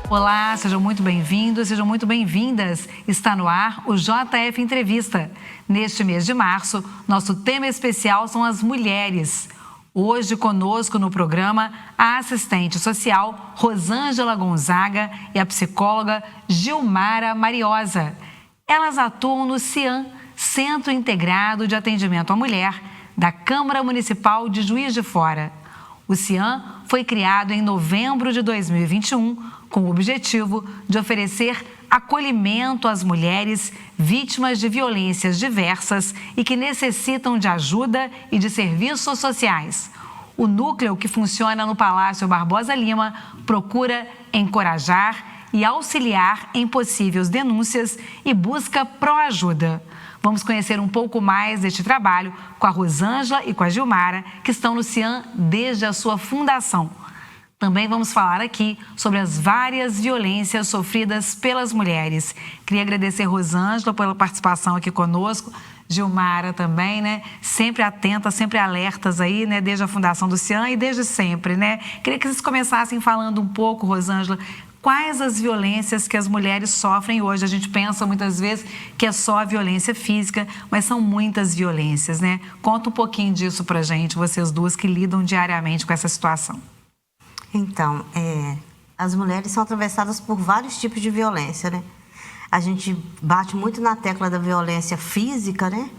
Olá, sejam muito bem-vindos, sejam muito bem-vindas. Está no ar o JF Entrevista. Neste mês de março, nosso tema especial são as mulheres. Hoje conosco no programa a assistente social Rosângela Gonzaga e a psicóloga Gilmara Mariosa. Elas atuam no CIAM, Centro Integrado de Atendimento à Mulher, da Câmara Municipal de Juiz de Fora. O CIAM foi criado em novembro de 2021 com o objetivo de oferecer acolhimento às mulheres vítimas de violências diversas e que necessitam de ajuda e de serviços sociais. O núcleo, que funciona no Palácio Barbosa Lima, procura encorajar e auxiliar em possíveis denúncias e busca pró-ajuda. Vamos conhecer um pouco mais deste trabalho com a Rosângela e com a Gilmara, que estão no CIAM desde a sua fundação. Também vamos falar aqui sobre as várias violências sofridas pelas mulheres. Queria agradecer a Rosângela pela participação aqui conosco, Gilmara também, né? Sempre atenta, sempre alertas aí, né? Desde a fundação do CIAM e desde sempre, né? Queria que vocês começassem falando um pouco, Rosângela, quais as violências que as mulheres sofrem hoje. A gente pensa muitas vezes que é só a violência física, mas são muitas violências, né? Conta um pouquinho disso pra gente, vocês duas que lidam diariamente com essa situação. Então, as mulheres são atravessadas por vários tipos de violência, né? A gente bate muito na tecla da violência física, né?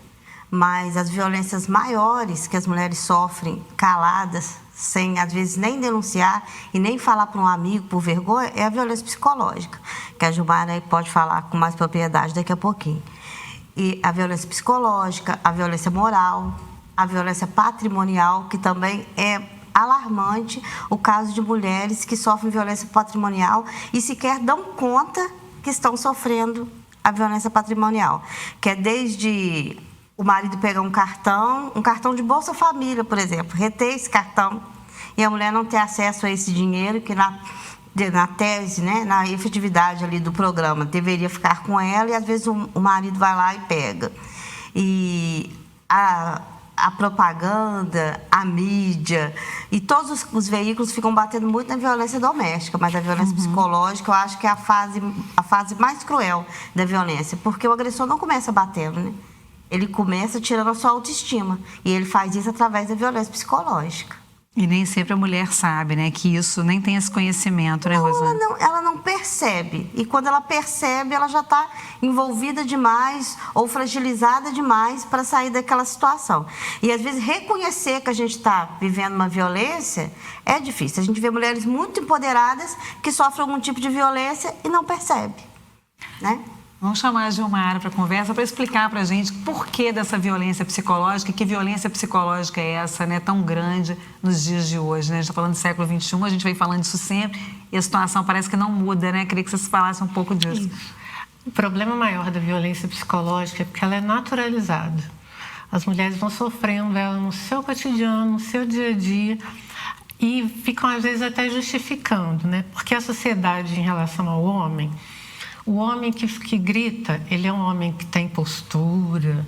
Mas as violências maiores que as mulheres sofrem caladas, sem às vezes nem denunciar e nem falar para um amigo por vergonha, é a violência psicológica, que a Gilmara pode falar com mais propriedade daqui a pouquinho. E a violência psicológica, a violência moral, a violência patrimonial, que também é alarmante o caso de mulheres que sofrem violência patrimonial e sequer dão conta que estão sofrendo a violência patrimonial, que é desde o marido pegar um cartão de Bolsa Família, por exemplo, reter esse cartão e a mulher não ter acesso a esse dinheiro que na tese, né, na efetividade ali do programa, deveria ficar com ela e às vezes o marido vai lá e pega. E a propaganda, a mídia e todos os veículos ficam batendo muito na violência doméstica, mas a violência psicológica eu acho que é a fase mais cruel da violência, porque o agressor não começa batendo, né? Ele começa tirando a sua autoestima e ele faz isso através da violência psicológica. E nem sempre a mulher sabe, né, que isso nem tem esse conhecimento, né, Rosângela? Ela não percebe. E quando ela percebe, ela já está envolvida demais ou fragilizada demais para sair daquela situação. E, às vezes, reconhecer que a gente está vivendo uma violência é difícil. A gente vê mulheres muito empoderadas que sofrem algum tipo de violência e não percebe, né? Vamos chamar a Gilmara para conversa, para explicar para a gente por que dessa violência psicológica, que violência psicológica é essa, né, tão grande nos dias de hoje, né? A gente está falando do século XXI, a gente vem falando disso sempre e a situação parece que não muda, né? Queria que vocês falassem um pouco disso. O problema maior da violência psicológica é porque ela é naturalizada. As mulheres vão sofrendo ela no seu cotidiano, no seu dia a dia e ficam, às vezes, até justificando, né? Porque a sociedade, em relação ao homem, o homem que grita, ele é um homem que tem postura,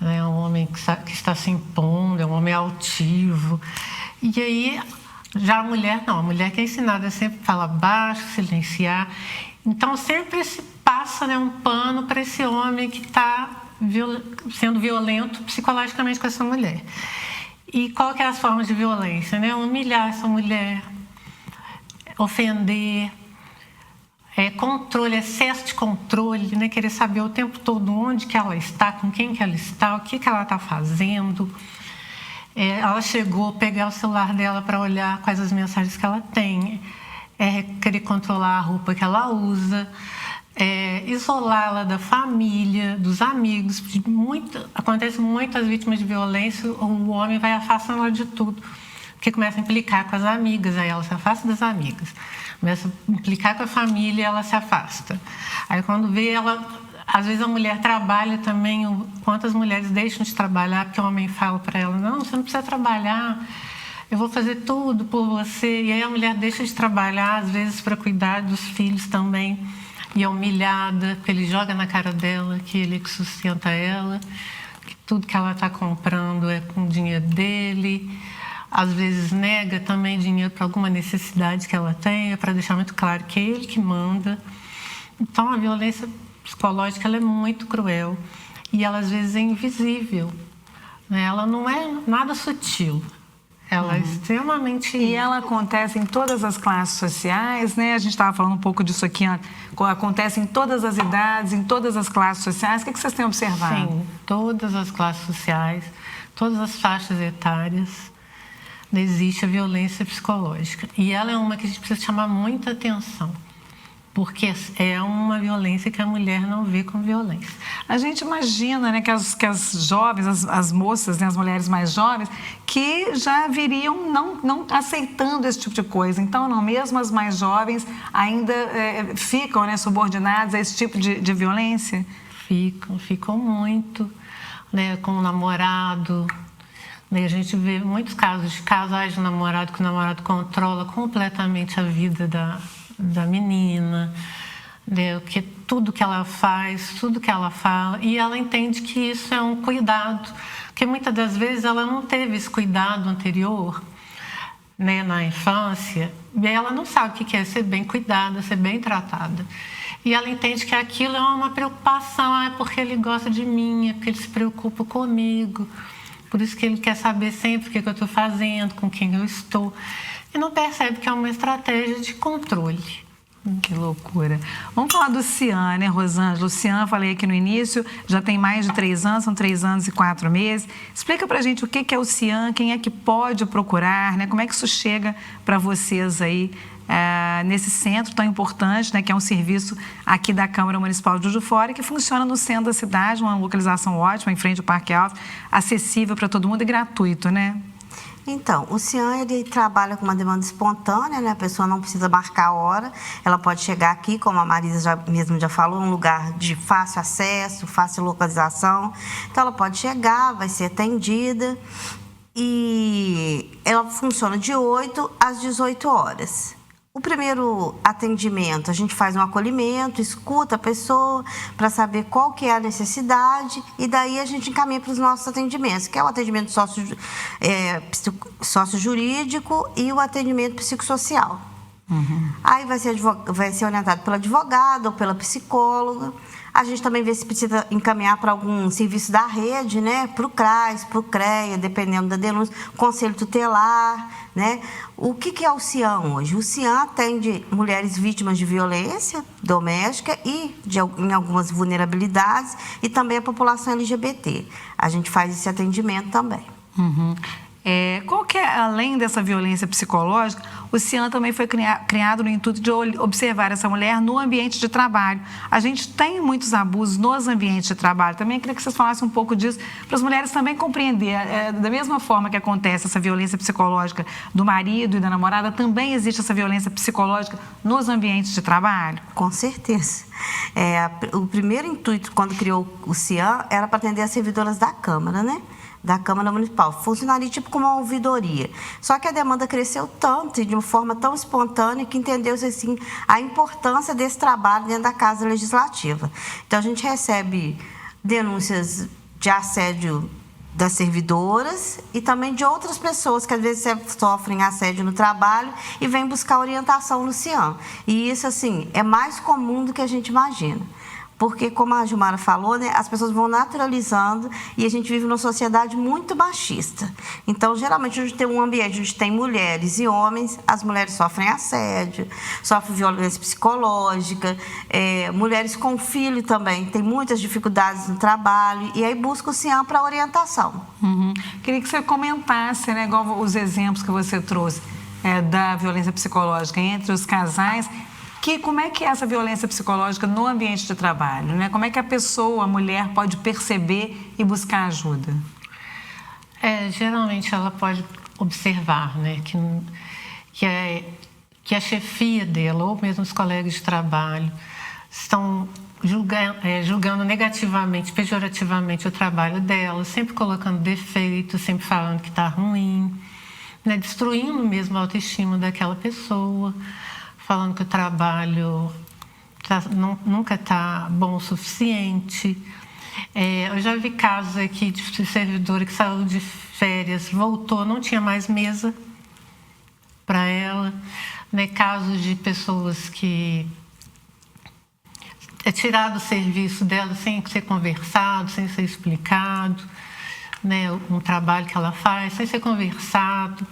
né? É um homem que está se impondo, é um homem altivo. E aí, já a mulher, não. A mulher que é ensinada sempre fala baixo, silenciar. Então, sempre se passa, né, um pano para esse homem que está sendo violento psicologicamente com essa mulher. E qual que é as formas de violência, né? Humilhar essa mulher, ofender, controle, excesso de controle, né? Querer saber o tempo todo onde que ela está, com quem que ela está, o que que ela está fazendo. Ela chegou, pegar o celular dela para olhar quais as mensagens que ela tem, querer controlar a roupa que ela usa, isolá-la da família, dos amigos. Acontece muitas vítimas de violência, o homem vai afastando ela de tudo, porque começa a implicar com as amigas, aí ela se afasta das amigas. Começa a implicar com a família, ela se afasta. Aí quando vê, às vezes a mulher trabalha também, quantas mulheres deixam de trabalhar porque o homem fala para ela, não, você não precisa trabalhar, eu vou fazer tudo por você. E aí a mulher deixa de trabalhar, às vezes para cuidar dos filhos também, e é humilhada, porque ele joga na cara dela que ele que sustenta ela, que tudo que ela está comprando é com o dinheiro dele. às vezes nega também dinheiro para alguma necessidade que ela tenha, para deixar muito claro que é ele que manda. Então, a violência psicológica ela é muito cruel e ela às vezes é invisível, né? Ela não é nada sutil. Ela é extremamente... E ela acontece em todas as classes sociais, né? A gente estava falando um pouco disso aqui, acontece em todas as idades, em todas as classes sociais. O que vocês têm observado? Sim, todas as classes sociais, todas as faixas etárias, existe a violência psicológica. E ela é uma que a gente precisa chamar muita atenção, porque é uma violência que a mulher não vê como violência. A gente imagina, né, que as jovens, as moças, né, as mulheres mais jovens, que já viriam não aceitando esse tipo de coisa. Então, não, mesmo as mais jovens ainda ficam, né, subordinadas a esse tipo de violência? Ficam muito, né, com o namorado. A gente vê muitos casos de casais de namorado que o namorado controla completamente a vida da menina, né, que tudo que ela faz, tudo que ela fala, e ela entende que isso é um cuidado, porque muitas das vezes ela não teve esse cuidado anterior, né, na infância, e ela não sabe o que é ser bem cuidada, ser bem tratada. E ela entende que aquilo é uma preocupação, é porque ele gosta de mim, é porque ele se preocupa comigo, por isso que ele quer saber sempre o que eu estou fazendo, com quem eu estou. E não percebe que é uma estratégia de controle. Que loucura. Vamos falar do Cian, né, Rosângela? O Cian, falei aqui no início, já tem mais de 3 anos, são 3 anos e 4 meses. Explica pra gente o que é o Cian, quem é que pode procurar, né? Como é que isso chega para vocês aí nesse centro tão importante, né, que é um serviço aqui da Câmara Municipal de Juiz de Fora, que funciona no centro da cidade, uma localização ótima, em frente ao Parque Alto, acessível para todo mundo e gratuito, né? Então, o Cian, ele trabalha com uma demanda espontânea, né? A pessoa não precisa marcar a hora, ela pode chegar aqui, como a Marisa mesmo já falou, um lugar de fácil acesso, fácil localização. Então, ela pode chegar, vai ser atendida e ela funciona de 8 às 18 horas. O primeiro atendimento, a gente faz um acolhimento, escuta a pessoa para saber qual que é a necessidade e daí a gente encaminha para os nossos atendimentos, que é o atendimento sócio-jurídico e o atendimento psicossocial. Aí vai ser orientado pelo advogado ou pela psicóloga. A gente também vê se precisa encaminhar para algum serviço da rede, né? Para o CRAS, para o CREA, dependendo da denúncia, Conselho Tutelar, né? O que é o Cian hoje? O Cian atende mulheres vítimas de violência doméstica e em algumas vulnerabilidades e também a população LGBT. A gente faz esse atendimento também. Qual que é, além dessa violência psicológica, o Cian também foi criado no intuito de observar essa mulher no ambiente de trabalho. A gente tem muitos abusos nos ambientes de trabalho. Também queria que vocês falassem um pouco disso, para as mulheres também compreender. Da mesma forma que acontece essa violência psicológica do marido e da namorada, também existe essa violência psicológica nos ambientes de trabalho? Com certeza. O primeiro intuito, quando criou o Cian, era para atender as servidoras da Câmara, né? Da Câmara Municipal. Funcionaria tipo como uma ouvidoria. Só que a demanda cresceu tanto e de uma forma tão espontânea que entendeu-se assim a importância desse trabalho dentro da Casa Legislativa. Então, a gente recebe denúncias de assédio das servidoras e também de outras pessoas que às vezes sofrem assédio no trabalho e vêm buscar orientação no Cian. E isso, assim, é mais comum do que a gente imagina. Porque, como a Gilmara falou, né, as pessoas vão naturalizando e a gente vive numa sociedade muito machista. Então, geralmente, a gente tem um ambiente onde tem mulheres e homens, as mulheres sofrem assédio, sofrem violência psicológica, mulheres com filho também têm muitas dificuldades no trabalho e aí busca o Cian para orientação. Queria que você comentasse, né, igual os exemplos que você trouxe da violência psicológica entre os casais. Como é que é essa violência psicológica no ambiente de trabalho, né? Como é que a pessoa, a mulher, pode perceber e buscar ajuda? Geralmente ela pode observar, né, que a chefia dela, ou mesmo os colegas de trabalho, estão julgando negativamente, pejorativamente o trabalho dela, sempre colocando defeitos, sempre falando que está ruim, né, destruindo mesmo a autoestima daquela pessoa, falando que o trabalho nunca está bom o suficiente. Eu já vi casos aqui de servidora que saiu de férias, voltou, não tinha mais mesa para ela, né? Casos de pessoas que é tirado o serviço dela sem ser conversado, sem ser explicado, né? Um trabalho que ela faz sem ser conversado,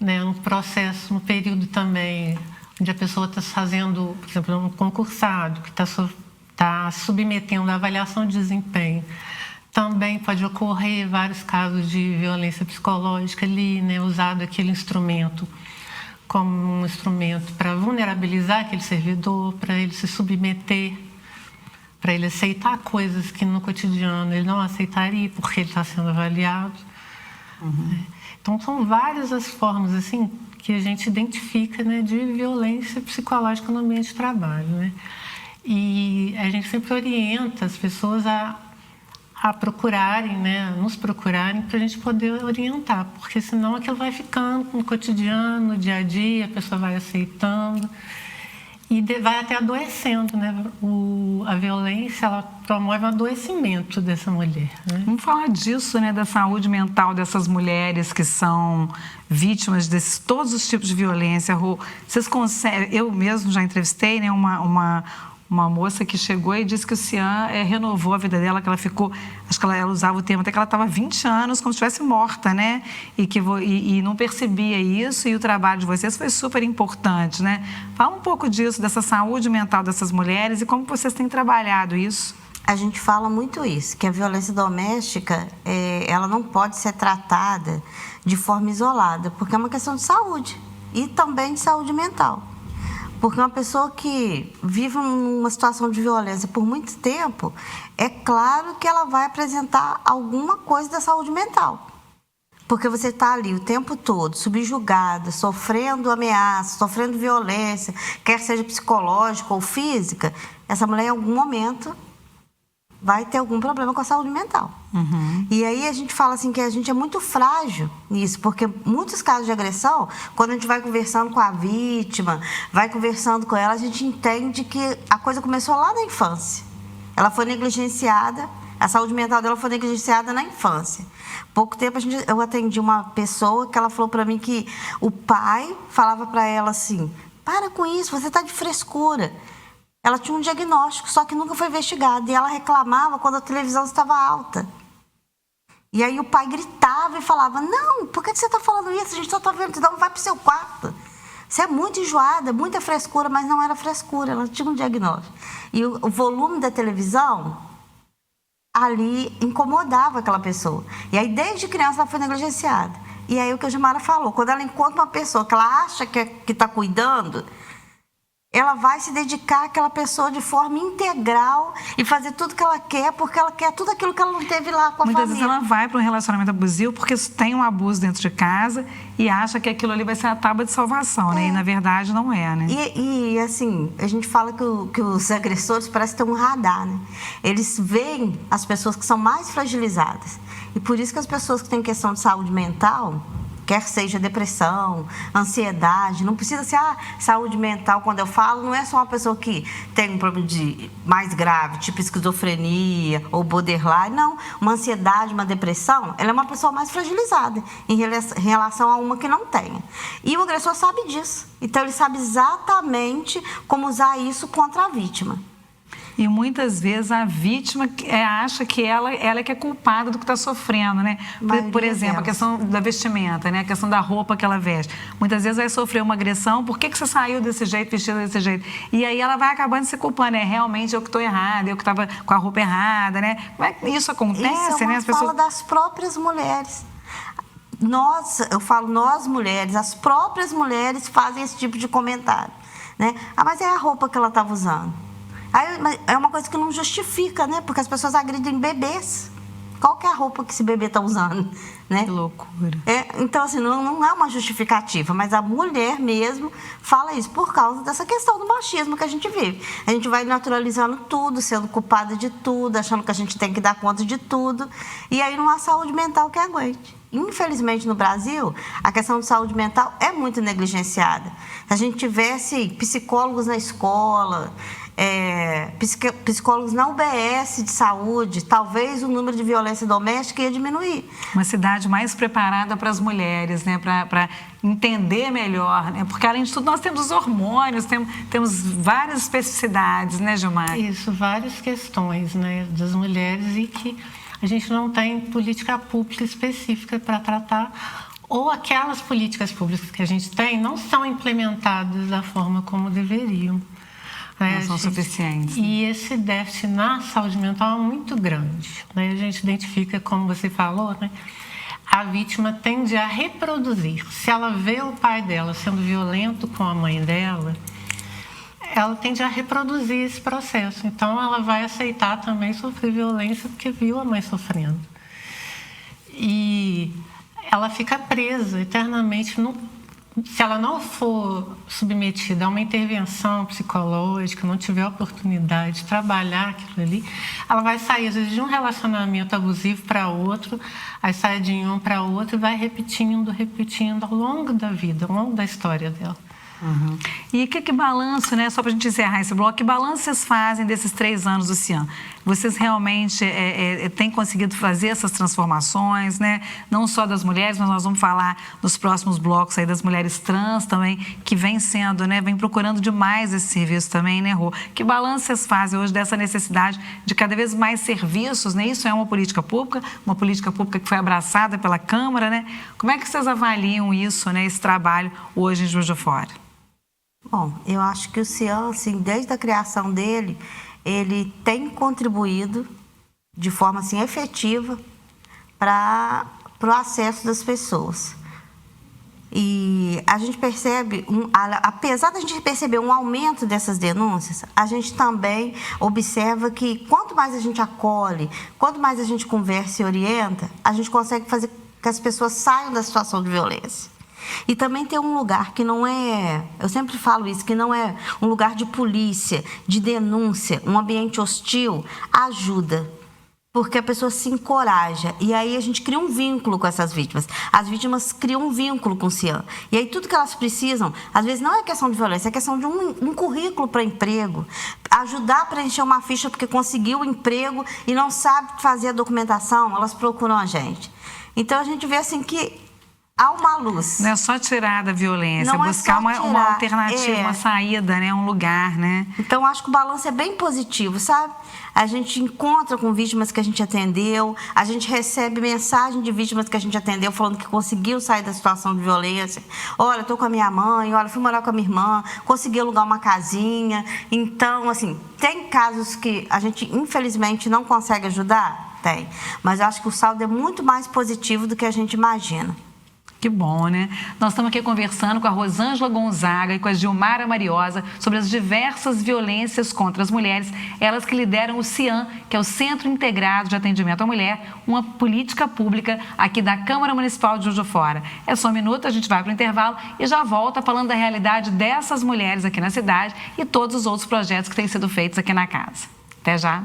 né? Um processo, um período também onde a pessoa está fazendo, por exemplo, um concursado que está submetendo a avaliação de desempenho. Também pode ocorrer vários casos de violência psicológica ali, né? Usado aquele instrumento como um instrumento para vulnerabilizar aquele servidor, para ele se submeter, para ele aceitar coisas que no cotidiano ele não aceitaria porque ele está sendo avaliado. Então, são várias as formas assim, que a gente identifica, né, de violência psicológica no ambiente de trabalho. Né? E a gente sempre orienta as pessoas a procurarem, né, nos procurarem para a gente poder orientar, porque senão aquilo vai ficando no cotidiano, no dia a dia, a pessoa vai aceitando e vai até adoecendo, né? A violência, ela promove o adoecimento dessa mulher. Né? Vamos falar disso, né, da saúde mental dessas mulheres que são vítimas de todos os tipos de violência. Vocês conseguem? Eu mesmo já entrevistei, né, uma moça que chegou e disse que o Cian renovou a vida dela, que ela ficou, acho que ela usava o termo até que ela estava 20 anos como se estivesse morta, né? E não percebia isso, e o trabalho de vocês foi super importante, né? Fala um pouco disso, dessa saúde mental dessas mulheres e como vocês têm trabalhado isso. A gente fala muito isso, que a violência doméstica, ela não pode ser tratada de forma isolada, porque é uma questão de saúde e também de saúde mental. Porque uma pessoa que vive uma situação de violência por muito tempo, é claro que ela vai apresentar alguma coisa da saúde mental. Porque você está ali o tempo todo, subjugada, sofrendo ameaça, sofrendo violência, quer seja psicológica ou física, essa mulher em algum momento vai ter algum problema com a saúde mental. E aí a gente fala assim que a gente é muito frágil nisso, porque muitos casos de agressão, quando a gente vai conversando com a vítima, vai conversando com ela, a gente entende que a coisa começou lá na infância. Ela foi negligenciada, a saúde mental dela foi negligenciada na infância. Pouco tempo eu atendi uma pessoa que ela falou para mim que o pai falava para ela assim: para com isso, você está de frescura. Ela tinha um diagnóstico, só que nunca foi investigado. E ela reclamava quando a televisão estava alta. E aí o pai gritava e falava: não, por que você está falando isso? A gente só está vendo, então vai para o seu quarto. Você é muito enjoada, muita frescura, mas não era frescura, ela tinha um diagnóstico. E o volume da televisão ali incomodava aquela pessoa. E aí desde criança ela foi negligenciada. E aí o que a Gilmara falou, quando ela encontra uma pessoa que ela acha que está cuidando, ela vai se dedicar àquela pessoa de forma integral e fazer tudo que ela quer, porque ela quer tudo aquilo que ela não teve lá com a família. Muitas vezes ela vai para um relacionamento abusivo porque tem um abuso dentro de casa e acha que aquilo ali vai ser a tábua de salvação, né? E na verdade não é, né? E assim, a gente fala que os agressores parecem ter um radar, né? Eles veem as pessoas que são mais fragilizadas. E por isso que as pessoas que têm questão de saúde mental, quer seja depressão, ansiedade, não precisa ser saúde mental. Quando eu falo, não é só uma pessoa que tem um problema mais grave, tipo esquizofrenia ou borderline, não. Uma ansiedade, uma depressão, ela é uma pessoa mais fragilizada em relação a uma que não tenha. E o agressor sabe disso. Então, ele sabe exatamente como usar isso contra a vítima. E muitas vezes a vítima acha que ela é que é culpada do que está sofrendo, né? Por exemplo, a questão da vestimenta, né? A questão da roupa que ela veste. Muitas vezes vai sofrer uma agressão, por que você saiu desse jeito, vestida desse jeito? E aí ela vai acabando se culpando, realmente eu que estou errada, eu que estava com a roupa errada, né? Isso acontece, isso é uma né? fala das próprias mulheres. Eu falo nós mulheres, as próprias mulheres fazem esse tipo de comentário, né? Mas é a roupa que ela estava usando. É uma coisa que não justifica, né? Porque as pessoas agridem bebês. Qual que é a roupa que esse bebê está usando, né? Que loucura. Então, assim, não é uma justificativa, mas a mulher mesmo fala isso por causa dessa questão do machismo que a gente vive. A gente vai naturalizando tudo, sendo culpada de tudo, achando que a gente tem que dar conta de tudo. E aí não há saúde mental que aguente. Infelizmente, no Brasil, a questão de saúde mental é muito negligenciada. Se a gente tivesse psicólogos na escola, psicólogos na UBS de saúde, talvez o número de violência doméstica ia diminuir. Uma cidade mais preparada para as mulheres, né? Para entender melhor, né? Porque além de tudo nós temos os hormônios, temos várias especificidades, né, Gilmara? Isso, várias questões, né, das mulheres e que a gente não tem política pública específica para tratar, ou aquelas políticas públicas que a gente tem não são implementadas da forma como deveriam. Não são suficientes. E esse déficit na saúde mental é muito grande, né? A gente identifica, como você falou, né? A vítima tende a reproduzir. Se ela vê o pai dela sendo violento com a mãe dela, ela tende a reproduzir esse processo. Então, ela vai aceitar também sofrer violência porque viu a mãe sofrendo. E ela fica presa eternamente. Se ela não for submetida a uma intervenção psicológica, não tiver a oportunidade de trabalhar aquilo ali, ela vai sair, às vezes, de um relacionamento abusivo para outro, aí sai de um para outro e vai repetindo ao longo da vida, ao longo da história dela. Uhum. E que balanço, né? Só para a gente encerrar esse bloco, que balanço vocês fazem desses 3 anos do CIAN? Vocês realmente têm conseguido fazer essas transformações, né? Não só das mulheres, mas nós vamos falar nos próximos blocos aí das mulheres trans também, que vem sendo, né? Vem procurando demais esse serviço também, né, Rô? Que balanço vocês fazem hoje dessa necessidade de cada vez mais serviços, né? Isso é uma política pública que foi abraçada pela Câmara, né? Como é que vocês avaliam isso, né? Esse trabalho hoje em Juiz de Fora? Bom, eu acho que o CIAN, assim, desde a criação dele, ele tem contribuído de forma assim, efetiva para o acesso das pessoas. E a gente percebe, apesar da gente perceber um aumento dessas denúncias, a gente também observa que quanto mais a gente acolhe, quanto mais a gente conversa e orienta, a gente consegue fazer que as pessoas saiam da situação de violência. E também tem um lugar que não é, eu sempre falo isso, que não é um lugar de polícia, de denúncia, um ambiente hostil, ajuda. Porque a pessoa se encoraja. E aí a gente cria um vínculo com essas vítimas. As vítimas criam um vínculo com o CIAN. E aí tudo que elas precisam, às vezes não é questão de violência, é questão de um currículo para emprego. Ajudar a preencher uma ficha porque conseguiu o emprego e não sabe fazer a documentação, elas procuram a gente. Então a gente vê assim que há uma luz. Não é só tirar da violência, não buscar é uma alternativa, uma saída, né? Um lugar, né? Então, acho que o balanço é bem positivo, sabe? A gente encontra com vítimas que a gente atendeu, a gente recebe mensagem de vítimas que a gente atendeu falando que conseguiu sair da situação de violência. Olha, estou com a minha mãe, olha, fui morar com a minha irmã, consegui alugar uma casinha. Então, assim, tem casos que a gente, infelizmente, não consegue ajudar? Tem. Mas eu acho que o saldo é muito mais positivo do que a gente imagina. Que bom, né? Nós estamos aqui conversando com a Rosângela Gonzaga e com a Gilmara Mariosa sobre as diversas violências contra as mulheres, elas que lideram o CIAN, que é o Centro Integrado de Atendimento à Mulher, uma política pública aqui da Câmara Municipal de Juiz de Fora. É só um minuto, a gente vai para o intervalo e já volta falando da realidade dessas mulheres aqui na cidade e todos os outros projetos que têm sido feitos aqui na casa. Até já!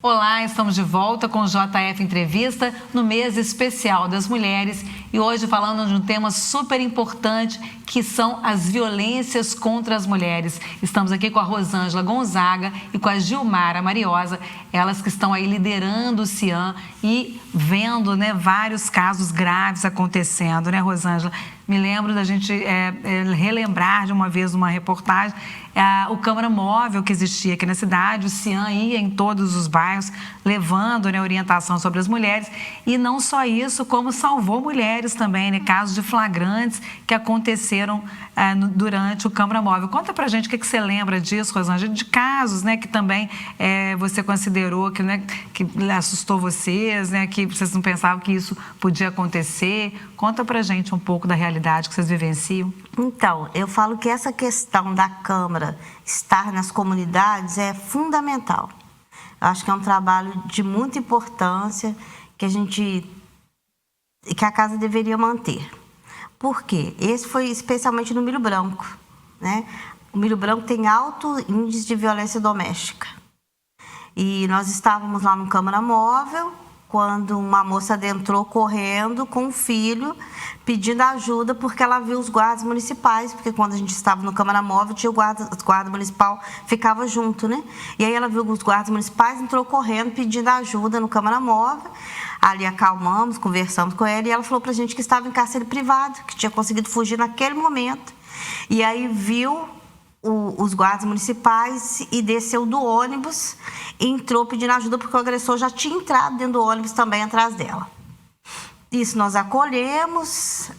Olá, estamos de volta com o JF Entrevista no mês especial das mulheres e hoje falando de um tema super importante que são as violências contra as mulheres. Estamos aqui com a Rosângela Gonzaga e com a Gilmara Mariosa, elas que estão aí liderando o CIAN e vendo, né, vários casos graves acontecendo, né, Rosângela? Me lembro da gente relembrar de uma vez uma reportagem o Câmara Móvel que existia aqui na cidade. O Cian ia em todos os bairros levando, né, orientação sobre as mulheres, e não só isso, como salvou mulheres também, né, casos de flagrantes que aconteceram durante o Câmara Móvel. Conta pra gente o que você lembra disso, Rosângela, de casos, né, que também você considerou que, né, que assustou vocês, né, que vocês não pensavam que isso podia acontecer. Conta pra gente um pouco da realidade que vocês vivenciam. Então, eu falo que essa questão da Câmara estar nas comunidades é fundamental. Eu acho que é um trabalho de muita importância que a casa deveria manter. Por quê? Esse foi especialmente no Milho Branco, né? O Milho Branco tem alto índice de violência doméstica. E nós estávamos lá no Câmara Móvel, quando uma moça adentrou correndo com um filho, pedindo ajuda, porque ela viu os guardas municipais, porque quando a gente estava no Câmara Móvel, tinha o guarda municipal, ficava junto, né? E aí ela viu os guardas municipais, entrou correndo, pedindo ajuda no Câmara Móvel. Ali acalmamos, conversamos com ela, e ela falou pra gente que estava em cárcere privado, que tinha conseguido fugir naquele momento. E aí viu os guardas municipais e desceu do ônibus, entrou pedindo ajuda porque o agressor já tinha entrado dentro do ônibus também atrás dela. Isso nós acolhemos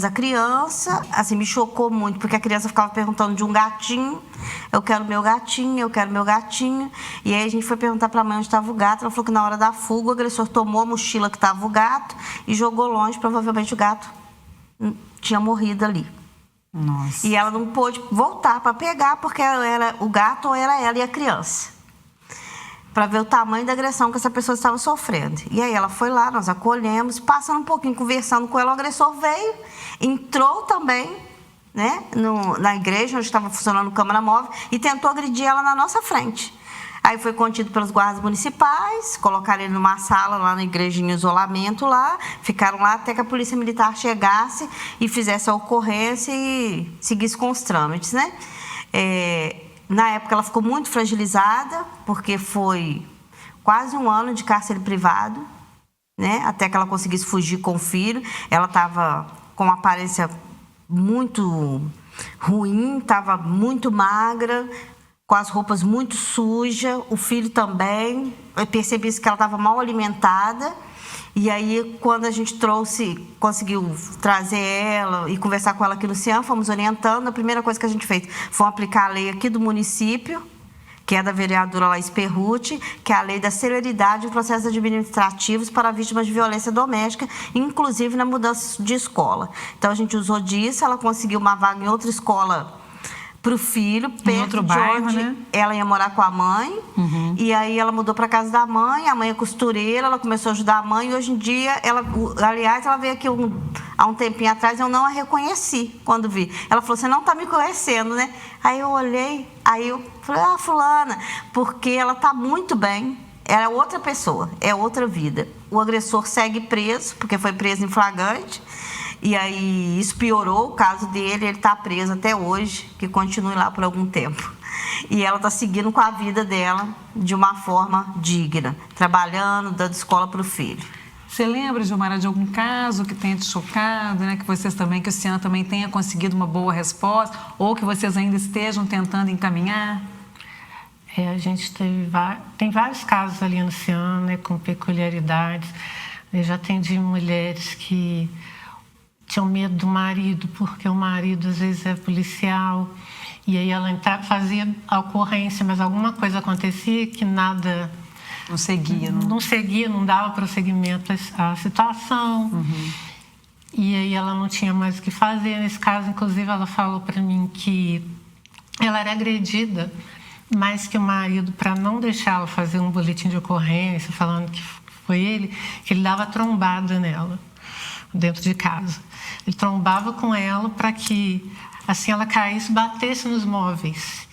a criança, assim, me chocou muito, porque a criança ficava perguntando de um gatinho, eu quero meu gatinho, eu quero meu gatinho, e aí a gente foi perguntar para a mãe onde estava o gato, ela falou que na hora da fuga o agressor tomou a mochila que estava o gato e jogou longe, provavelmente o gato tinha morrido ali. Nossa. E ela não pôde voltar para pegar, porque era o gato ou era ela e a criança, para ver o tamanho da agressão que essa pessoa estava sofrendo. E aí ela foi lá, nós acolhemos, passando um pouquinho, conversando com ela, o agressor veio, entrou também, né, na igreja onde estava funcionando o Câmara Móvel e tentou agredir ela na nossa frente. Aí foi contido pelos guardas municipais, colocaram ele numa sala lá na igreja em isolamento lá, ficaram lá até que a polícia militar chegasse e fizesse a ocorrência e seguisse com os trâmites, né? Na época ela ficou muito fragilizada, porque foi quase um ano de cárcere privado, né? Até que ela conseguisse fugir com o filho. Ela estava com uma aparência muito ruim, estava muito magra, com as roupas muito sujas, o filho também. Eu percebi que ela estava mal alimentada. E aí, quando a gente conseguiu trazer ela e conversar com ela aqui no Cian, fomos orientando. A primeira coisa que a gente fez foi aplicar a lei aqui do município, que é da vereadora Laís Perrucci, que é a lei da celeridade em processos administrativos para vítimas de violência doméstica, inclusive na mudança de escola. Então, a gente usou disso, ela conseguiu uma vaga em outra escola para o filho, perto de onde, né, ela ia morar com a mãe. Uhum. E aí ela mudou para casa da mãe, a mãe é costureira, ela começou a ajudar a mãe, e hoje em dia, ela veio aqui há um tempinho atrás, eu não a reconheci quando vi. Ela falou, você não está me conhecendo, né? Aí eu olhei, aí eu falei, fulana, porque ela está muito bem, ela é outra pessoa, é outra vida. O agressor segue preso, porque foi preso em flagrante. E aí isso piorou o caso dele, ele está preso até hoje, que continue lá por algum tempo. E ela está seguindo com a vida dela de uma forma digna, trabalhando, dando escola para o filho. Você lembra, Gilmara, de algum caso que tenha te chocado, né? Que vocês também, que o Cian também tenha conseguido uma boa resposta, ou que vocês ainda estejam tentando encaminhar? A gente tem vários casos ali no Cian, né, com peculiaridades. Eu já atendi mulheres que tinham medo do marido, porque o marido às vezes é policial, e aí ela fazia a ocorrência, mas alguma coisa acontecia que nada... Não seguia, não seguia, não dava prosseguimento à situação. Uhum. E aí ela não tinha mais o que fazer. Nesse caso, inclusive, ela falou para mim que ela era agredida, mas que o marido, para não deixar ela fazer um boletim de ocorrência, falando que foi ele, que ele dava trombada nela, dentro de casa. Ele trombava com ela para que, assim, ela caísse e batesse nos móveis.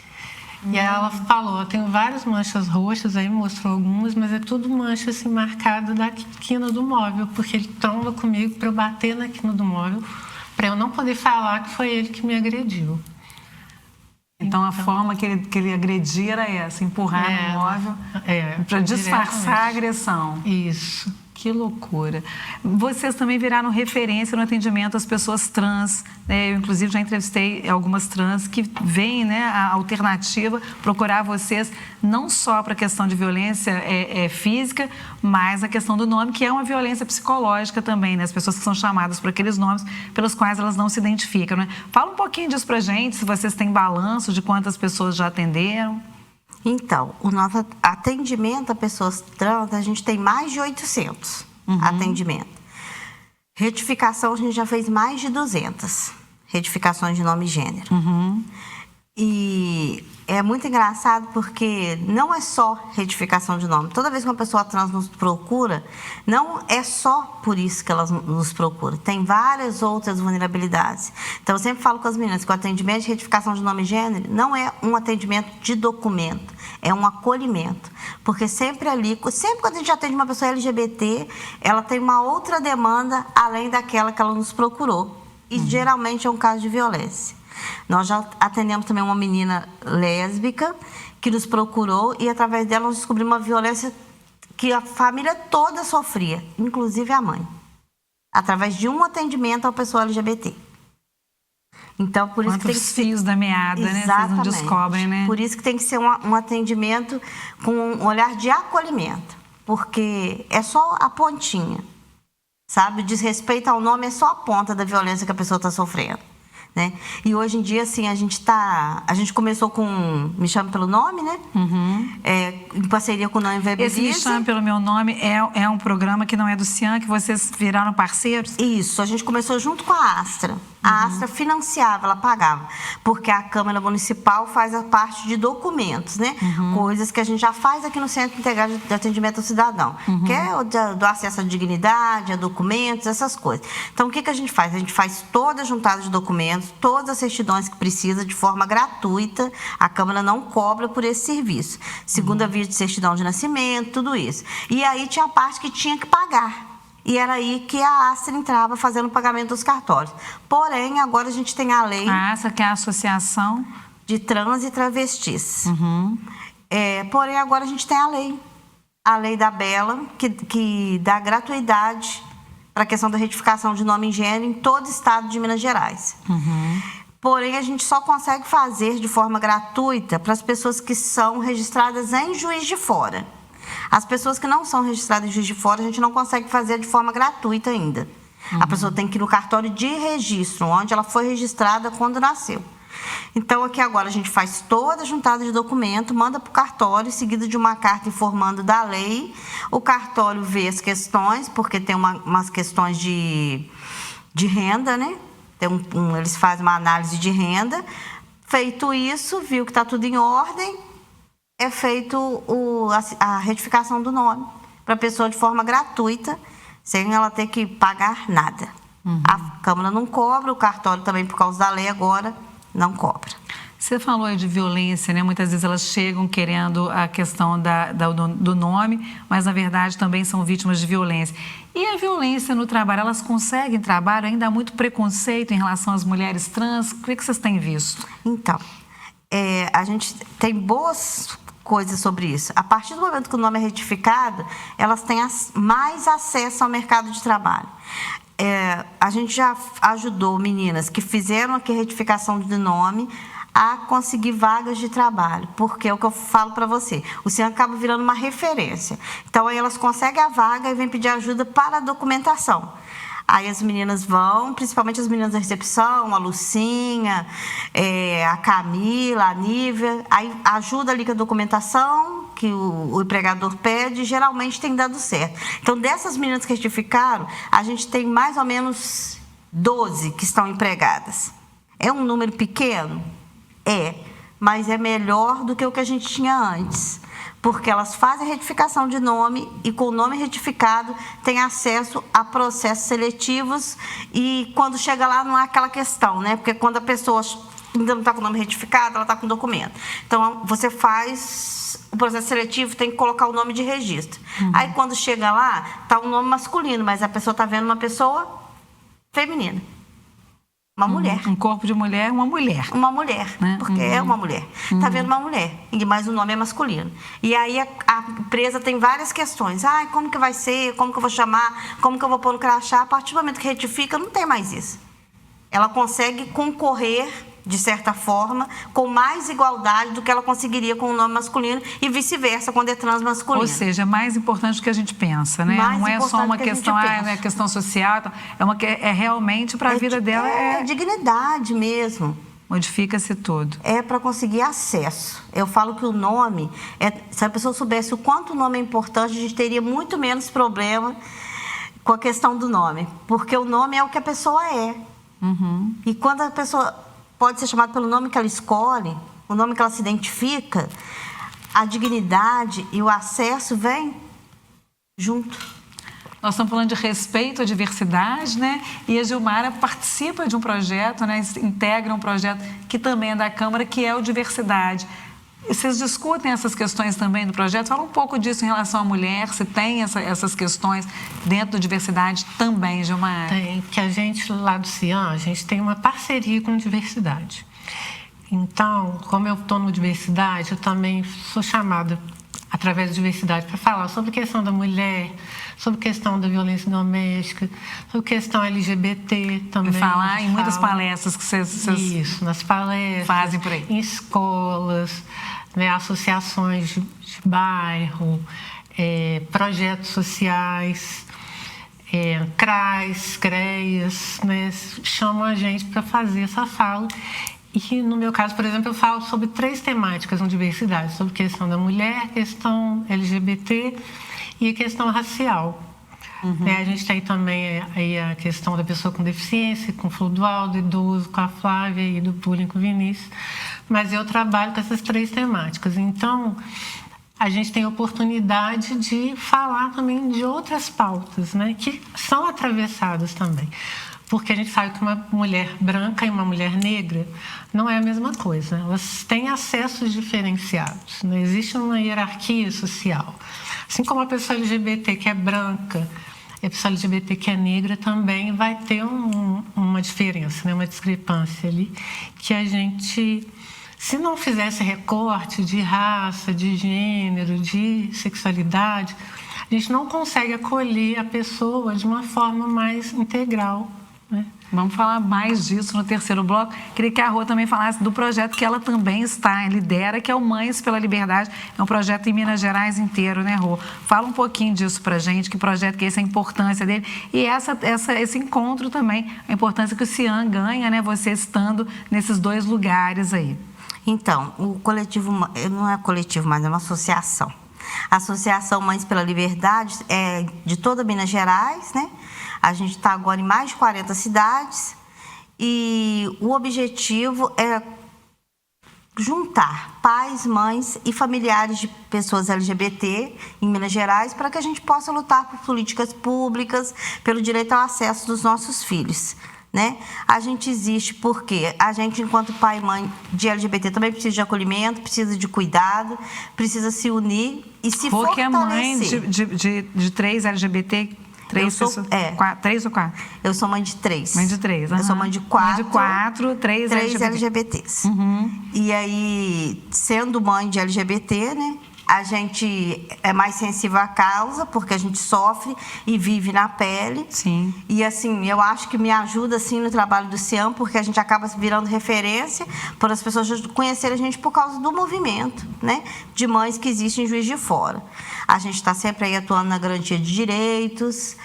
E aí ela falou, eu tenho várias manchas roxas, aí mostrou algumas, mas é tudo mancha assim, marcada da quina do móvel, porque ele tromba comigo para eu bater na quina do móvel, para eu não poder falar que foi ele que me agrediu. Então a forma que ele agredia era essa, empurrar no móvel para disfarçar a agressão. Isso. Que loucura. Vocês também viraram referência no atendimento às pessoas trans, né? Eu, inclusive, já entrevistei algumas trans que veem, né, a alternativa, procurar vocês, não só para a questão de violência física, mas a questão do nome, que é uma violência psicológica também, né? As pessoas que são chamadas por aqueles nomes pelos quais elas não se identificam, né? Fala um pouquinho disso para a gente, se vocês têm balanço de quantas pessoas já atenderam. Então, o nosso atendimento a pessoas trans, a gente tem mais de 800 atendimentos. Retificação, a gente já fez mais de 200 retificações de nome e gênero. E é muito engraçado porque não é só retificação de nome. Toda vez que uma pessoa trans nos procura, não é só por isso que elas nos procuram. Tem várias outras vulnerabilidades. Então, eu sempre falo com as meninas que o atendimento de retificação de nome e gênero não é um atendimento de documento, é um acolhimento. Porque sempre quando a gente atende uma pessoa LGBT, ela tem uma outra demanda além daquela que ela nos procurou. E geralmente é um caso de violência. Nós já atendemos também uma menina lésbica que nos procurou e, através dela, nós descobrimos uma violência que a família toda sofria, inclusive a mãe, através de um atendimento à pessoa LGBT. Então, por isso que tem que ser... fios da meada, né? Vocês não descobrem, né? Por isso que tem que ser um atendimento com um olhar de acolhimento, porque é só a pontinha, sabe? O desrespeito ao nome é só a ponta da violência que a pessoa está sofrendo. Né? E hoje em dia, assim, a gente começou com Me Chame Pelo Nome, né? Em parceria com o Não Inviabilize. Esse Me Chame Pelo Meu Nome é um programa que não é do Cian, que vocês viraram parceiros? Isso, a gente começou junto com a Astra. A Astra financiava, ela pagava, porque a Câmara Municipal faz a parte de documentos, né? Coisas que a gente já faz aqui no Centro Integrado de Atendimento ao Cidadão, que é o do acesso à dignidade, a documentos, essas coisas. Então, o que a gente faz? A gente faz toda a juntada de documentos, todas as certidões que precisa, de forma gratuita. A Câmara não cobra por esse serviço. Segunda via de certidão de nascimento, tudo isso. E aí tinha a parte que tinha que pagar. E era aí que a Astra entrava fazendo o pagamento dos cartórios. Porém, agora a gente tem a lei... A Astra, que é a Associação de Trans e Travestis. Porém, agora a gente tem a lei da Bela, que dá gratuidade para a questão da retificação de nome e gênero em todo o estado de Minas Gerais. Porém, a gente só consegue fazer de forma gratuita para as pessoas que são registradas em Juiz de Fora. As pessoas que não são registradas em Juiz de Fora, a gente não consegue fazer de forma gratuita ainda. A pessoa tem que ir no cartório de registro, onde ela foi registrada quando nasceu. Então, aqui agora a gente faz toda a juntada de documento, manda para o cartório, seguido de uma carta informando da lei. O cartório vê as questões, porque tem umas questões de renda, né? Eles fazem uma análise de renda. Feito isso, viu que está tudo em ordem, é feito a retificação do nome para a pessoa de forma gratuita, sem ela ter que pagar nada. A Câmara não cobra, o cartório também, por causa da lei agora, não cobra. Você falou aí de violência, né? Muitas vezes elas chegam querendo a questão do nome, mas na verdade também são vítimas de violência. E a violência no trabalho, elas conseguem trabalho? Ainda há muito preconceito em relação às mulheres trans? O que vocês têm visto? Então, a gente tem boas coisas sobre isso. A partir do momento que o nome é retificado, elas têm mais acesso ao mercado de trabalho. A gente já ajudou meninas que fizeram aqui a retificação de nome a conseguir vagas de trabalho, porque é o que eu falo para você, o Cian acaba virando uma referência. Então, aí elas conseguem a vaga e vêm pedir ajuda para a documentação. Aí as meninas vão, principalmente as meninas da recepção, a Lucinha, a Camila, a Nívia, aí ajuda ali com a documentação que o empregador pede, e geralmente tem dado certo. Então, dessas meninas que retificaram, a gente tem mais ou menos 12 que estão empregadas. É um número pequeno? Mas é melhor do que o que a gente tinha antes, porque elas fazem retificação de nome e, com o nome retificado, têm acesso a processos seletivos, e quando chega lá não há aquela questão, né? Porque quando a pessoa ainda não está com o nome retificado, ela está com o documento. Então, você faz o processo seletivo, tem que colocar o nome de registro. Aí, quando chega lá, está um nome masculino, mas a pessoa está vendo uma pessoa feminina. Uma mulher. Um corpo de mulher, uma mulher. Uma mulher, né? Porque é uma mulher. Tá vendo uma mulher, mas o nome é masculino. E aí a empresa tem várias questões. Como que vai ser? Como que eu vou chamar? Como que eu vou pôr no crachá? A partir do momento que retifica, não tem mais isso. Ela consegue concorrer, de certa forma, com mais igualdade do que ela conseguiria com o nome masculino e vice-versa, quando é transmasculino. Ou seja, é mais importante do que a gente pensa, né? Não é só uma questão, não é questão social, é realmente para a vida dela. É dignidade mesmo. Modifica-se tudo. É para conseguir acesso. Eu falo que o nome, se a pessoa soubesse o quanto o nome é importante, a gente teria muito menos problema com a questão do nome. Porque o nome é o que a pessoa é. E quando a pessoa pode ser chamada pelo nome que ela escolhe, o nome que ela se identifica, a dignidade e o acesso vêm junto. Nós estamos falando de respeito à diversidade, né? E a Gilmara participa de um projeto, né? Integra um projeto que também é da Câmara, que é o Diversidade. E vocês discutem essas questões também do projeto? Fala um pouco disso em relação à mulher, se tem essas questões dentro da diversidade também, Gilmara. Tem, que a gente lá do CIAN, a gente tem uma parceria com a diversidade. Então, como eu estou no diversidade, eu também sou chamada através da diversidade para falar sobre a questão da mulher, sobre a questão da violência doméstica, sobre a questão LGBT também. E falar em muitas palestras que vocês isso, nas palestras, fazem por aí. Em escolas, né, associações de bairro, projetos sociais, CRAs, CREAs, né, chamam a gente para fazer essa fala. E, no meu caso, por exemplo, eu falo sobre 3 temáticas na diversidade, sobre a questão da mulher, questão LGBT e a questão racial. A gente tem também aí a questão da pessoa com deficiência, com o Flodoaldo, do idoso, com a Flávia e do bullying com o Vinícius. Mas eu trabalho com essas 3 temáticas. Então, a gente tem a oportunidade de falar também de outras pautas, né, que são atravessadas também. Porque a gente sabe que uma mulher branca e uma mulher negra não é a mesma coisa. Elas têm acessos diferenciados. Não existe uma hierarquia social. Assim como a pessoa LGBT que é branca e a pessoa LGBT que é negra também vai ter uma diferença, né? Uma discrepância ali, que a gente, se não fizesse recorte de raça, de gênero, de sexualidade, a gente não consegue acolher a pessoa de uma forma mais integral, né? Vamos falar mais disso no terceiro bloco. Queria que a Rô também falasse do projeto que ela também lidera, que é o Mães pela Liberdade. É um projeto em Minas Gerais inteiro, né, Rô? Fala um pouquinho disso pra gente, que projeto que é esse, a importância dele. E esse encontro também, a importância que o CIAN ganha, né, você estando nesses 2 lugares aí. Então, o coletivo, não é coletivo, mas é uma associação. A Associação Mães pela Liberdade é de toda Minas Gerais, né? A gente está agora em mais de 40 cidades e o objetivo é juntar pais, mães e familiares de pessoas LGBT em Minas Gerais para que a gente possa lutar por políticas públicas, pelo direito ao acesso dos nossos filhos, né? A gente existe porque a gente, enquanto pai e mãe de LGBT, também precisa de acolhimento, precisa de cuidado, precisa se unir e se fortalecer. Porque é mãe de 3 LGBT... 3 ou 4? Eu sou mãe de 3. Mãe de 3. Eu sou mãe de 4. Mãe de 4, 3 LGBTs. E aí, sendo mãe de LGBT, né? A gente é mais sensível à causa, porque a gente sofre e vive na pele. Sim. E assim, eu acho que me ajuda assim no trabalho do CIAN, porque a gente acaba virando referência para as pessoas conhecerem a gente por causa do movimento, né? De mães que existem em Juiz de Fora. A gente está sempre aí atuando na garantia de direitos,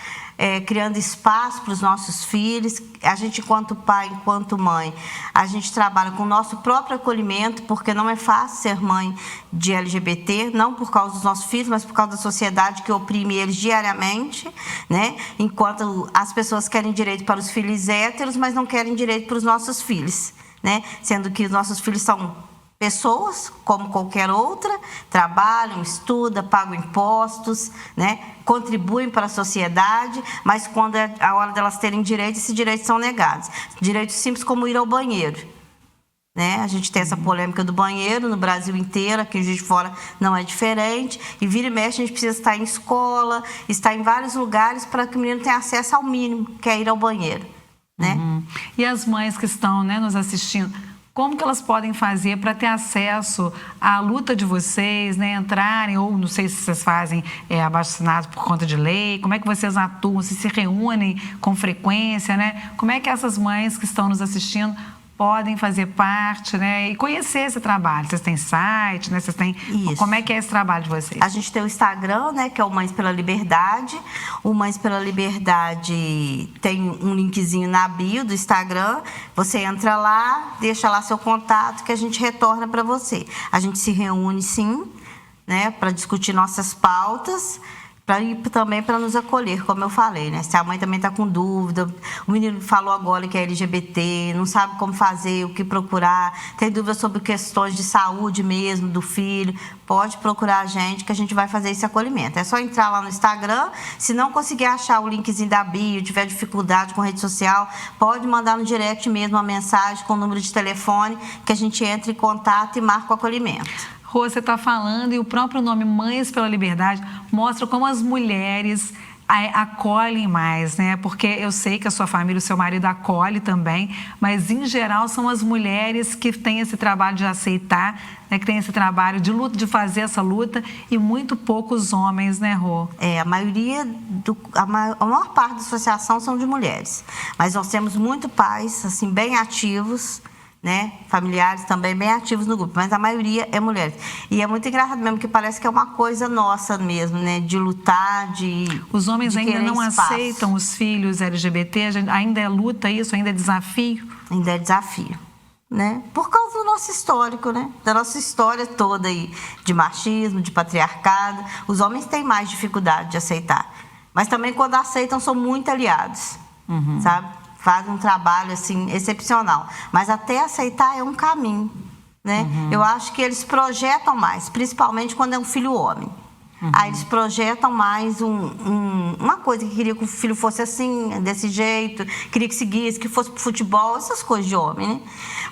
criando espaço para os nossos filhos. A gente, enquanto pai, enquanto mãe, a gente trabalha com o nosso próprio acolhimento, porque não é fácil ser mãe de LGBT, não por causa dos nossos filhos, mas por causa da sociedade que oprime eles diariamente, né? Enquanto as pessoas querem direito para os filhos héteros, mas não querem direito para os nossos filhos, né? Sendo que os nossos filhos são pessoas, como qualquer outra, trabalham, estudam, pagam impostos, né? Contribuem para a sociedade, mas quando é a hora delas terem direitos, esses direitos são negados. Direitos simples como ir ao banheiro, né? A gente tem essa polêmica do banheiro no Brasil inteiro, aqui em Juiz de Fora não é diferente, e vira e mexe a gente precisa estar em escola, estar em vários lugares para que o menino tenha acesso ao mínimo, que é ir ao banheiro. né? E as mães que estão, né, nos assistindo, como que elas podem fazer para ter acesso à luta de vocês, né, entrarem, ou não sei se vocês fazem abaixo-assinado por conta de lei, como é que vocês atuam, se reúnem com frequência, né? Como é que essas mães que estão nos assistindo podem fazer parte, né, e conhecer esse trabalho? Vocês têm site, né? Vocês têm... Isso. Como é que é esse trabalho de vocês? A gente tem o Instagram, né, que é o Mães pela Liberdade. O Mães pela Liberdade tem um linkzinho na bio do Instagram. Você entra lá, deixa lá seu contato que a gente retorna para você. A gente se reúne, sim, né, para discutir nossas pautas, e também para nos acolher, como eu falei, né? Se a mãe também está com dúvida, o menino falou agora que é LGBT, não sabe como fazer, o que procurar, tem dúvida sobre questões de saúde mesmo do filho, pode procurar a gente que a gente vai fazer esse acolhimento. É só entrar lá no Instagram, se não conseguir achar o linkzinho da bio, tiver dificuldade com rede social, pode mandar no direct mesmo uma mensagem com o número de telefone que a gente entra em contato e marca o acolhimento. Rô, você está falando, e o próprio nome Mães pela Liberdade mostra como as mulheres acolhem mais, né? Porque eu sei que a sua família, o seu marido acolhe também, mas em geral são as mulheres que têm esse trabalho de aceitar, né? Que têm esse trabalho de luta, de fazer essa luta, e muito poucos homens, né, Rô? A maior parte da associação são de mulheres, mas nós temos muito pais, assim, bem ativos, né? Familiares também bem ativos no grupo, mas a maioria é mulheres. E é muito engraçado mesmo, que parece que é uma coisa nossa mesmo, né? De lutar, Os homens de ainda querer não espaço. aceitam os filhos LGBT? Ainda é luta isso? Ainda é desafio? Ainda é desafio, né? Por causa do nosso histórico, né? Da nossa história toda aí, de machismo, de patriarcado. Os homens têm mais dificuldade de aceitar. Mas também, quando aceitam, são muito aliados, sabe? Fazem um trabalho, assim, excepcional. Mas até aceitar é um caminho, né? Eu acho que eles projetam mais, principalmente quando é um filho homem. Aí eles projetam mais uma coisa, que queria que o filho fosse assim, desse jeito, queria que seguisse, que fosse pro futebol, essas coisas de homem, né?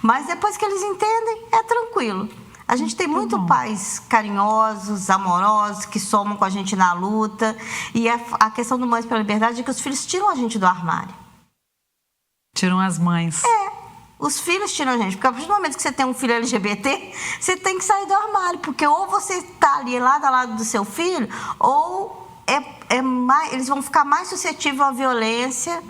Mas depois que eles entendem, é tranquilo. A gente tem muito pais carinhosos, amorosos, que somam com a gente na luta. E a questão do Mães pela Liberdade é que os filhos tiram a gente do armário. Tiram as mães. Os filhos tiram a gente, porque a partir do momento que você tem um filho LGBT, você tem que sair do armário, porque ou você está ali lado a lado do seu filho, ou eles vão ficar mais suscetíveis à violência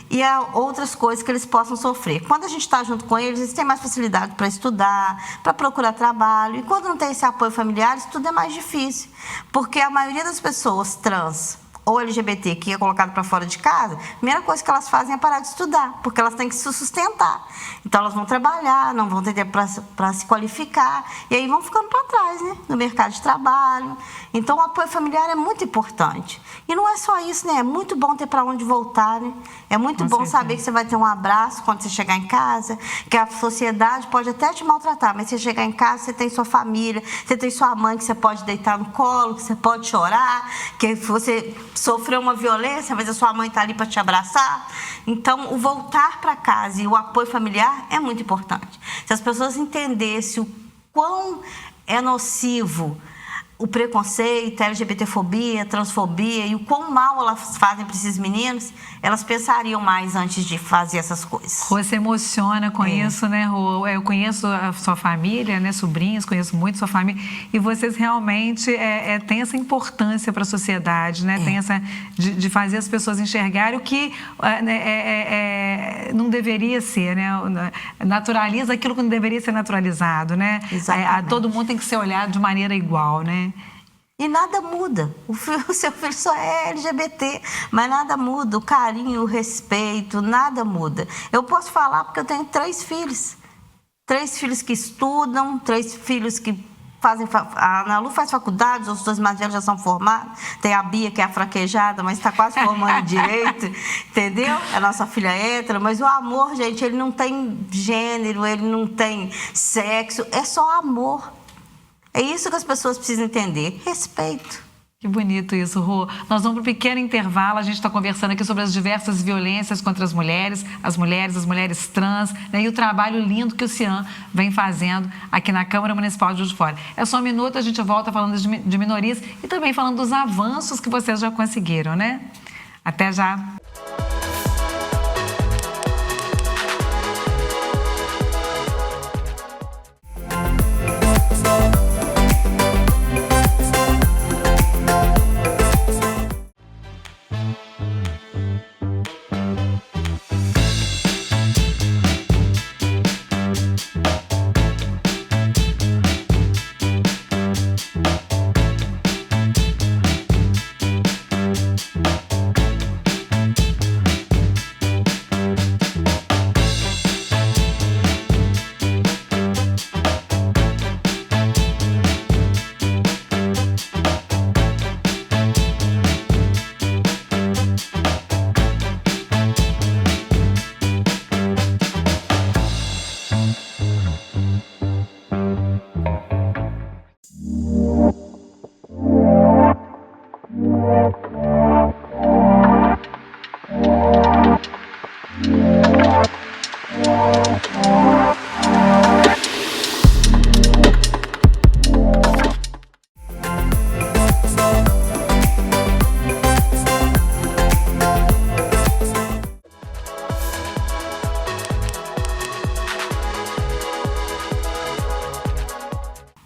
e a outras coisas que eles possam sofrer. Quando a gente está junto com eles têm mais facilidade para estudar, para procurar trabalho, e quando não tem esse apoio familiar, isso tudo é mais difícil, porque a maioria das pessoas trans ou LGBT que é colocado para fora de casa, a primeira coisa que elas fazem é parar de estudar, porque elas têm que se sustentar. Então, elas vão trabalhar, não vão ter tempo para se qualificar, e aí vão ficando para trás, né? No mercado de trabalho. Então, o apoio familiar é muito importante. E não é só isso, né? É muito bom ter para onde voltar, né? É muito bom saber que você vai ter um abraço quando você chegar em casa, que a sociedade pode até te maltratar, mas você chegar em casa, você tem sua família, você tem sua mãe que você pode deitar no colo, que você pode chorar, que você sofreu uma violência, mas a sua mãe está ali para te abraçar. Então, o voltar para casa e o apoio familiar é muito importante. Se as pessoas entendessem o quão é nocivo o preconceito, a LGBTfobia, a transfobia e o quão mal elas fazem para esses meninos, elas pensariam mais antes de fazer essas coisas. Rô, você emociona com isso, né, Rô? Eu conheço a sua família, né, sobrinhos, conheço muito sua família, e vocês realmente têm essa importância para a sociedade, né? Tem essa de fazer as pessoas enxergarem o que não deveria ser, né? Naturaliza aquilo que não deveria ser naturalizado, né? Todo mundo tem que ser olhado de maneira igual, né? E nada muda. O seu filho só é LGBT, mas nada muda. O carinho, o respeito, nada muda. Eu posso falar porque eu tenho 3 filhos. 3 filhos que estudam, 3 filhos que fazem... A Ana Lu faz faculdade, os 2 mais velhos já são formados. Tem a Bia, que é a fraquejada, mas está quase formando direito, entendeu? É a nossa filha hétero. Mas o amor, gente, ele não tem gênero, ele não tem sexo, é só amor. É isso que as pessoas precisam entender, respeito. Que bonito isso, Rô. Nós vamos para um pequeno intervalo, a gente está conversando aqui sobre as diversas violências contra as mulheres trans, né, e o trabalho lindo que o Cian vem fazendo aqui na Câmara Municipal de Juiz de Fora. É só um minuto, a gente volta falando de minorias e também falando dos avanços que vocês já conseguiram, né? Até já!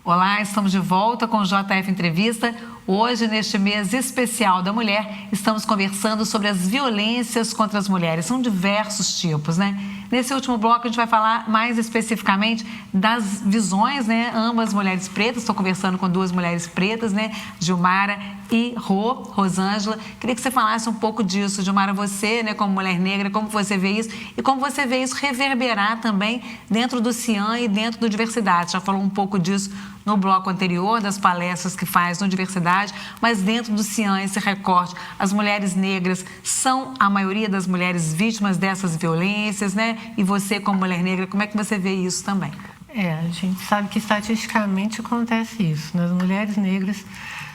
Olá, estamos de volta com o JF Entrevista. Hoje, neste mês especial da mulher, estamos conversando sobre as violências contra as mulheres. São diversos tipos, né? Nesse último bloco, a gente vai falar mais especificamente das visões, né? Ambas mulheres pretas. Estou conversando com duas mulheres pretas, né? Gilmara e Rosângela. Queria que você falasse um pouco disso. Gilmara, você, né, como mulher negra, como você vê isso e como você vê isso reverberar também dentro do CIAN e dentro do Diversidade. Já falou um pouco disso no bloco anterior, das palestras que faz no Diversidade, mas dentro do CIAN, esse recorte, as mulheres negras são a maioria das mulheres vítimas dessas violências, né? E você, como mulher negra, como é que você vê isso também? A gente sabe que estatisticamente acontece isso, né? As mulheres negras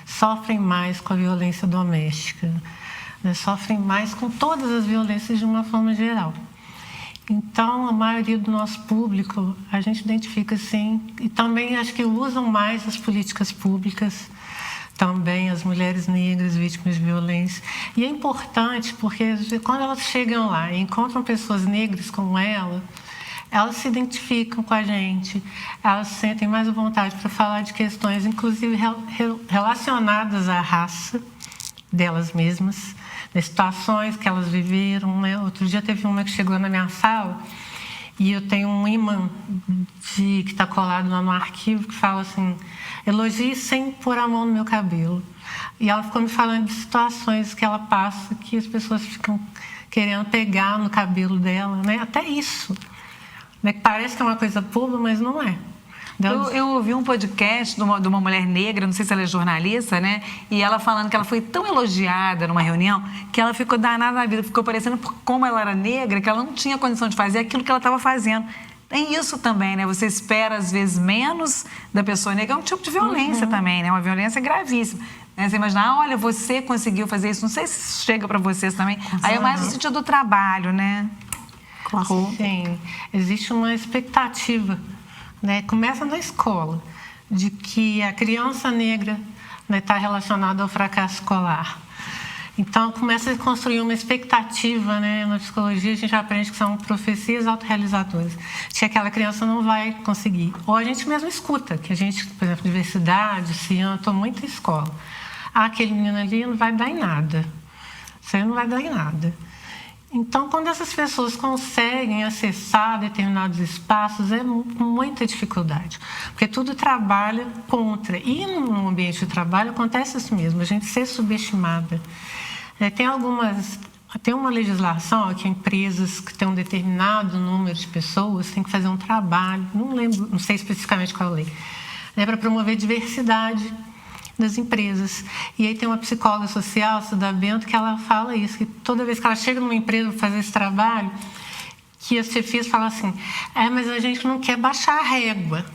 sofrem mais com a violência doméstica, né? Sofrem mais com todas as violências de uma forma geral. Então, a maioria do nosso público, a gente identifica sim, e também acho que usam mais as políticas públicas, também as mulheres negras vítimas de violência. E é importante porque quando elas chegam lá e encontram pessoas negras como elas se identificam com a gente, elas sentem mais vontade para falar de questões, inclusive relacionadas à raça delas mesmas, das situações que elas viveram, né? Outro dia teve uma que chegou na minha sala e eu tenho um imã que está colado lá no arquivo que fala assim: elogie sem pôr a mão no meu cabelo. E ela ficou me falando de situações que ela passa que as pessoas ficam querendo pegar no cabelo dela, né? Até isso, né? Parece que é uma coisa pública, mas não é. Eu ouvi um podcast de uma mulher negra, não sei se ela é jornalista, né? E ela falando que ela foi tão elogiada numa reunião que ela ficou danada na vida, ficou parecendo, como ela era negra, que ela não tinha condição de fazer aquilo que ela estava fazendo. Tem isso também, né? Você espera, às vezes, menos da pessoa negra. É um tipo de violência também, né? Uma violência gravíssima. Né? Você imagina, olha, você conseguiu fazer isso. Não sei se chega para vocês também. Aí é mais no sentido do trabalho, né? Sim, existe uma expectativa, né? Começa na escola, de que a criança negra está relacionada ao fracasso escolar. Então, começa a construir uma expectativa, né? Na psicologia, a gente aprende que são profecias autorrealizadoras, de que aquela criança não vai conseguir. Ou a gente mesmo escuta, que a gente, por exemplo, diversidade, CIAN, estou muito em escola. Aquele menino ali não vai dar em nada. Isso aí não vai dar em nada. Então, quando essas pessoas conseguem acessar determinados espaços, é muita dificuldade, porque tudo trabalha contra. E no ambiente de trabalho acontece isso mesmo, a gente ser subestimada. Tem uma legislação que empresas que têm um determinado número de pessoas têm que fazer um trabalho, não sei especificamente qual lei, para promover diversidade das empresas. E aí tem uma psicóloga social, Suda Bento, que ela fala isso, que toda vez que ela chega numa empresa para fazer esse trabalho, que as chefias falam assim, mas a gente não quer baixar a régua,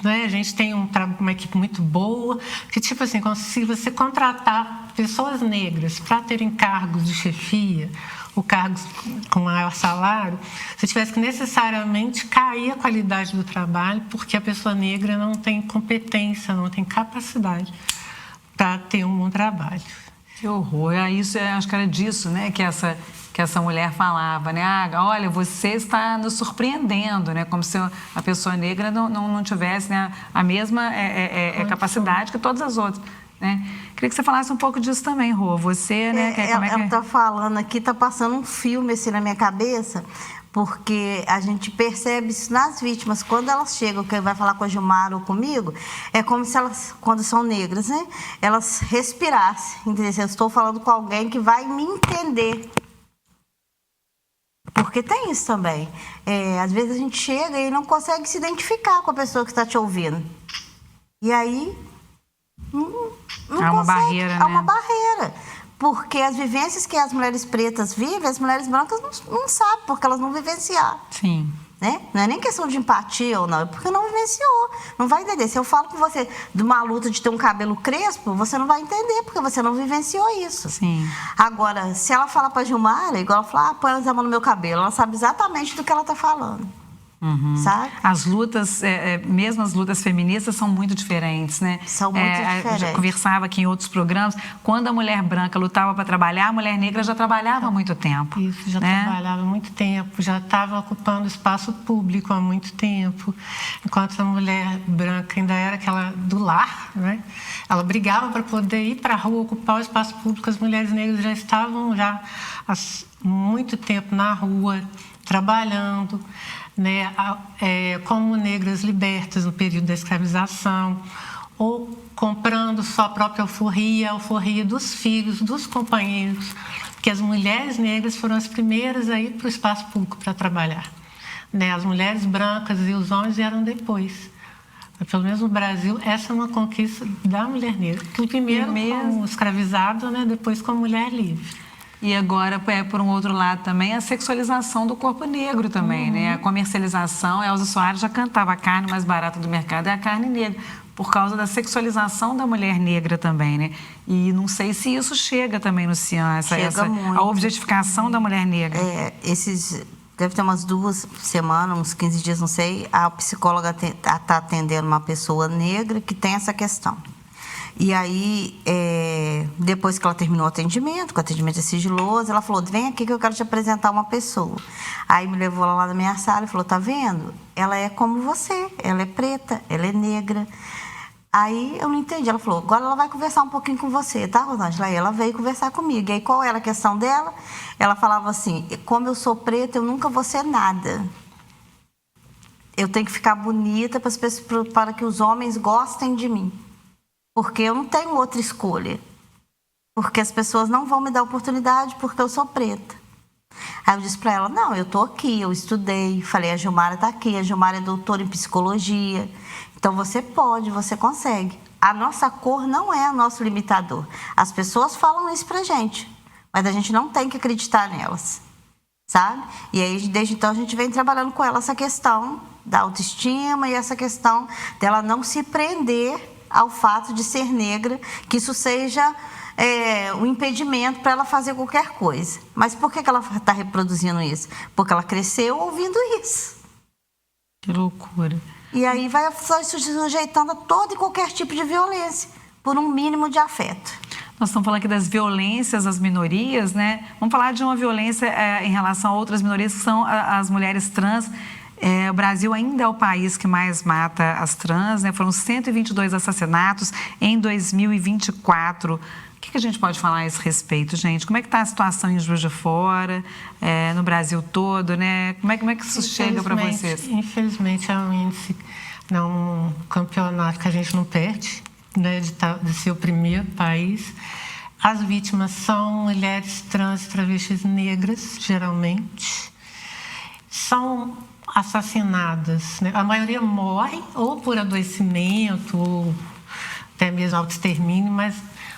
né? A gente tem uma equipe muito boa, que tipo assim, se você contratar pessoas negras para terem cargos de chefia, ou cargos com maior salário, se tivesse que necessariamente cair a qualidade do trabalho, porque a pessoa negra não tem competência, não tem capacidade para ter um bom trabalho. Que horror! Isso, acho que era disso, né, que essa mulher falava, né? Olha, você está nos surpreendendo, né? Como se a pessoa negra não tivesse, né, a mesma capacidade que todas as outras. Né? Queria que você falasse um pouco disso também, Rô. Você, né? Ela está falando aqui, está passando um filme assim na minha cabeça, porque a gente percebe isso nas vítimas. Quando elas chegam, que vai falar com a Gilmara ou comigo, é como se elas, quando são negras, né? Elas respirassem. Entendeu? Eu estou falando com alguém que vai me entender. Porque tem isso também. Às vezes a gente chega e não consegue se identificar com a pessoa que está te ouvindo. E aí... Não uma consegue. barreira, né? É uma barreira. Porque as vivências que as mulheres pretas vivem, as mulheres brancas não sabem, porque elas não vivenciaram. Sim. né? Não é nem questão de empatia ou não, é porque não vivenciou, não vai entender. Se eu falo com você de uma luta de ter um cabelo crespo, você não vai entender, porque você não vivenciou isso. Sim. Agora, se ela fala pra Gilmara, igual ela fala, põe a mão no meu cabelo, ela sabe exatamente do que ela tá falando. Sabe? As lutas, mesmo as lutas feministas, são muito diferentes, né? São muito diferentes. Eu já conversava aqui em outros programas, quando a mulher branca lutava para trabalhar, a mulher negra já trabalhava há muito tempo. Isso, já trabalhava há muito tempo, já estava ocupando espaço público há muito tempo, enquanto a mulher branca ainda era aquela do lar, né? Ela brigava para poder ir para a rua, ocupar o espaço público. As mulheres negras já estavam há muito tempo na rua, trabalhando, né, como negras libertas no período da escravização, ou comprando sua própria alforria, a alforria dos filhos, dos companheiros, porque as mulheres negras foram as primeiras a ir para o espaço público para trabalhar, né? As mulheres brancas e os homens vieram depois. Pelo menos no Brasil, essa é uma conquista da mulher negra, que primeiro como escravizada, né, depois como mulher livre. E agora, por um outro lado também, a sexualização do corpo negro também, né? A comercialização. Elza Soares já cantava: a carne mais barata do mercado é a carne negra, por causa da sexualização da mulher negra também, né? E não sei se isso chega também no CIAN, a objetificação da mulher negra. Deve ter umas 2 semanas, uns 15 dias, não sei, a psicóloga está atendendo uma pessoa negra que tem essa questão. E aí, depois que ela terminou o atendimento, que o atendimento é sigiloso, ela falou: vem aqui que eu quero te apresentar uma pessoa. Aí me levou lá na minha sala e falou: tá vendo? Ela é como você, ela é preta, ela é negra. Aí eu não entendi. Ela falou: agora ela vai conversar um pouquinho com você, tá, Rosângela? Aí ela veio conversar comigo. E aí qual era a questão dela? Ela falava assim: como eu sou preta, eu nunca vou ser nada. Eu tenho que ficar bonita para que os homens gostem de mim. Porque eu não tenho outra escolha. Porque as pessoas não vão me dar oportunidade porque eu sou preta. Aí eu disse para ela: não, eu estou aqui, eu estudei. Falei: a Gilmara está aqui, a Gilmara é doutora em psicologia. Então você pode, você consegue. A nossa cor não é o nosso limitador. As pessoas falam isso pra gente, mas a gente não tem que acreditar nelas, sabe? E aí, desde então, a gente vem trabalhando com ela essa questão da autoestima e essa questão dela não se prender ao fato de ser negra, que isso seja um impedimento para ela fazer qualquer coisa. Mas por que ela está reproduzindo isso? Porque ela cresceu ouvindo isso. Que loucura. E aí vai se sujeitando a todo e qualquer tipo de violência, por um mínimo de afeto. Nós estamos falando aqui das violências às minorias, né? Vamos falar de uma violência em relação a outras minorias, que são as mulheres trans. O Brasil ainda é o país que mais mata as trans, né? Foram 122 assassinatos em 2024. O que a gente pode falar a esse respeito, gente? Como é que está a situação em Juiz de Fora, no Brasil todo, né? Como é que isso chega para vocês? Infelizmente, é um índice, um campeonato que a gente não perde, né? De ser o primeiro país. As vítimas são mulheres trans e travestis negras, geralmente. São assassinadas, né? A maioria morre ou por adoecimento ou até mesmo autoextermínio, mas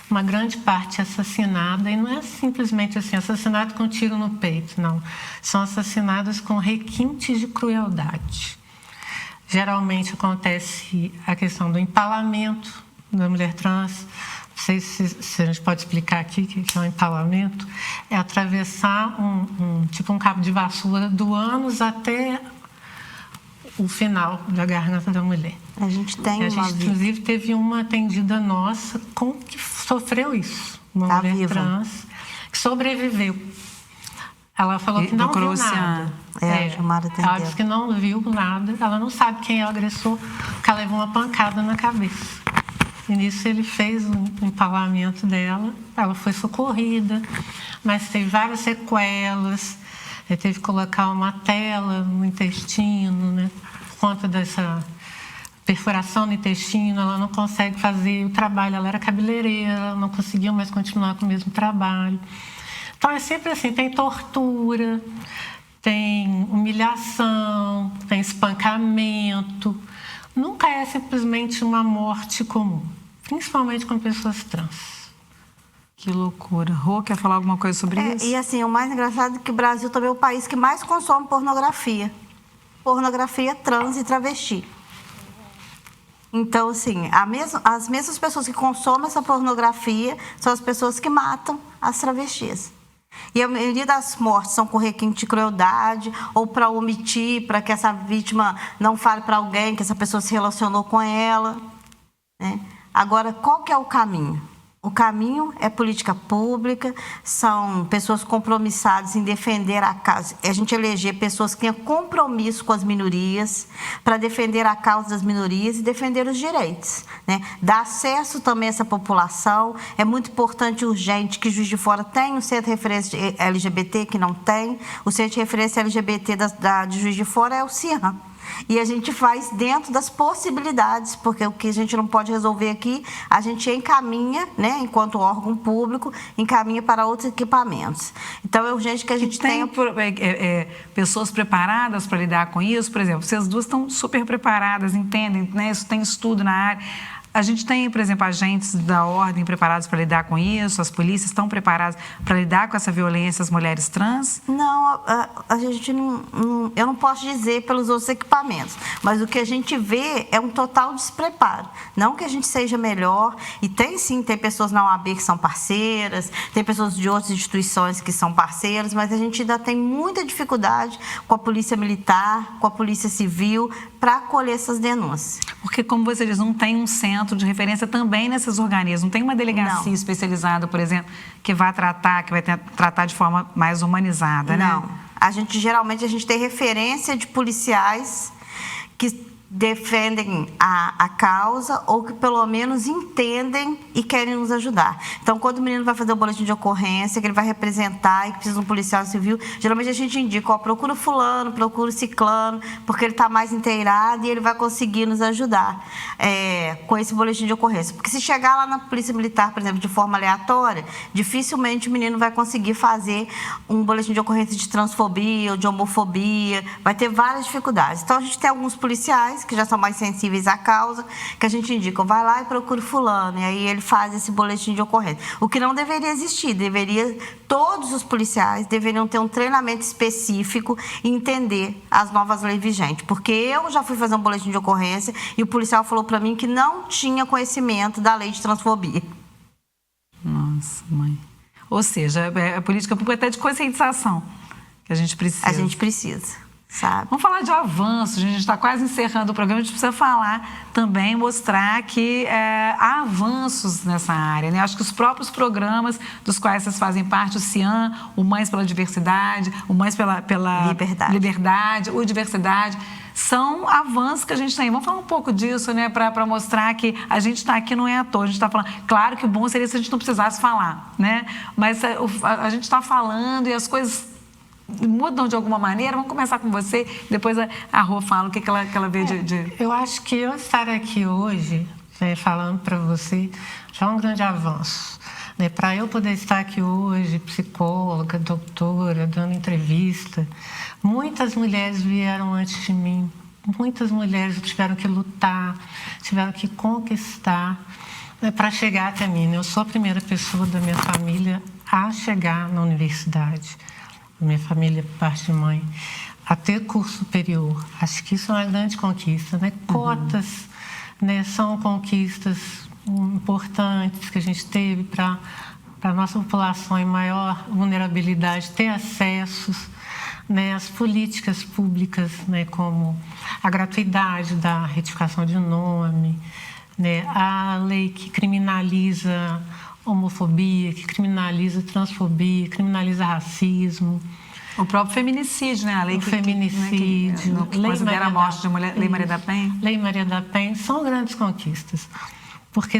uma grande parte é assassinada, e não é simplesmente assim, assassinato com tiro no peito, não. São assassinadas com requintes de crueldade. Geralmente acontece a questão do empalamento da mulher trans. Não sei se a gente pode explicar aqui o que é um empalamento. É atravessar um cabo de vassoura do ânus até o final da garganta da mulher. A gente tem inclusive, teve uma atendida nossa que sofreu isso. Uma mulher trans que sobreviveu. Ela falou que não viu nada. Ela disse que não viu nada. Ela não sabe quem é o agressor, porque ela levou uma pancada na cabeça. E nisso ele fez o empalamento dela. Ela foi socorrida, mas teve várias sequelas. Ele teve que colocar uma tela no intestino, né? Por conta dessa perfuração no intestino, ela não consegue fazer o trabalho. Ela era cabeleireira, ela não conseguiu mais continuar com o mesmo trabalho. Então, é sempre assim, tem tortura, tem humilhação, tem espancamento. Nunca é simplesmente uma morte comum, principalmente com pessoas trans. Que loucura. Rô, quer falar alguma coisa sobre isso? E assim, o mais engraçado é que o Brasil também é o país que mais consome pornografia. pornografia trans e travesti. Então, assim, as mesmas pessoas que consomem essa pornografia são as pessoas que matam as travestis. E a maioria das mortes são com requinte de crueldade ou para omitir, para que essa vítima não fale para alguém que essa pessoa se relacionou com ela, né? Agora, qual que é o caminho? O caminho é política pública, são pessoas compromissadas em defender a causa. A gente eleger pessoas que tenham compromisso com as minorias, para defender a causa das minorias e defender os direitos, né? Dar acesso também a essa população. É muito importante e urgente que Juiz de Fora tenha um centro de referência LGBT, que não tem. O centro de referência LGBT de Juiz de Fora é o CIAM. E a gente faz dentro das possibilidades, porque o que a gente não pode resolver aqui, a gente encaminha, né, enquanto órgão público, encaminha para outros equipamentos. Então, é urgente que a gente tenha... pessoas preparadas para lidar com isso? Por exemplo, vocês duas estão super preparadas, entendem, né? Isso tem estudo na área. A gente tem, por exemplo, agentes da ordem preparados para lidar com isso? As polícias estão preparadas para lidar com essa violência às mulheres trans? Não, a gente não... Eu não posso dizer pelos outros equipamentos, mas o que a gente vê é um total despreparo. Não que a gente seja melhor, e tem pessoas na OAB que são parceiras, tem pessoas de outras instituições que são parceiras, mas a gente ainda tem muita dificuldade com a polícia militar, com a polícia civil, para acolher essas denúncias. Porque, como você diz, não tem um centro de referência também nesses organismos. Não tem uma delegacia especializada, por exemplo, que vai tratar de forma mais humanizada, né? Não. Geralmente a gente tem referência de policiais que defendem a causa ou que pelo menos entendem e querem nos ajudar. Então, quando o menino vai fazer o boletim de ocorrência, que ele vai representar e que precisa de um policial civil, geralmente a gente indica, procura fulano, procura ciclano, porque ele está mais inteirado e ele vai conseguir nos ajudar com esse boletim de ocorrência. Porque se chegar lá na Polícia Militar, por exemplo, de forma aleatória, dificilmente o menino vai conseguir fazer um boletim de ocorrência de transfobia ou de homofobia, vai ter várias dificuldades. Então, a gente tem alguns policiais que já são mais sensíveis à causa, que a gente indica, vai lá e procura fulano, e aí ele faz esse boletim de ocorrência. O que não deveria existir, todos os policiais deveriam ter um treinamento específico e entender as novas leis vigentes, porque eu já fui fazer um boletim de ocorrência e o policial falou para mim que não tinha conhecimento da lei de transfobia. Nossa, mãe. Ou seja, a política pública até de conscientização que a gente precisa. A gente precisa. Sabe? Vamos falar de avanços, a gente está quase encerrando o programa, a gente precisa falar também, mostrar que há avanços nessa área, né? Acho que os próprios programas dos quais vocês fazem parte, o CIAM, o Mães pela Diversidade, o Mães pela Liberdade, o Diversidade, são avanços que a gente tem. Vamos falar um pouco disso, né? Para mostrar que a gente está aqui não é à toa, a gente está falando. Claro que o bom seria se a gente não precisasse falar, né? Mas a gente está falando e as coisas mudam de alguma maneira. Vamos começar com você, depois a Rô fala o que ela vê de... Eu acho que eu estar aqui hoje, falando para você, já é um grande avanço. Para eu poder estar aqui hoje, psicóloga, doutora, dando entrevista, muitas mulheres vieram antes de mim, muitas mulheres tiveram que lutar, tiveram que conquistar para chegar até mim. Eu sou a primeira pessoa da minha família a chegar na universidade. Minha família, parte de mãe, a ter curso superior. Acho que isso é uma grande conquista, né? Cotas, né, são conquistas importantes que a gente teve para a nossa população em maior vulnerabilidade ter acessos, né, as políticas públicas, né, como a gratuidade da retificação de nome, né, a lei que criminaliza homofobia, que criminaliza transfobia, criminaliza racismo. O próprio feminicídio, né? A lei feminicídio, que considera a morte de mulher, Lei Maria da Penha. Lei Maria da Penha são grandes conquistas, porque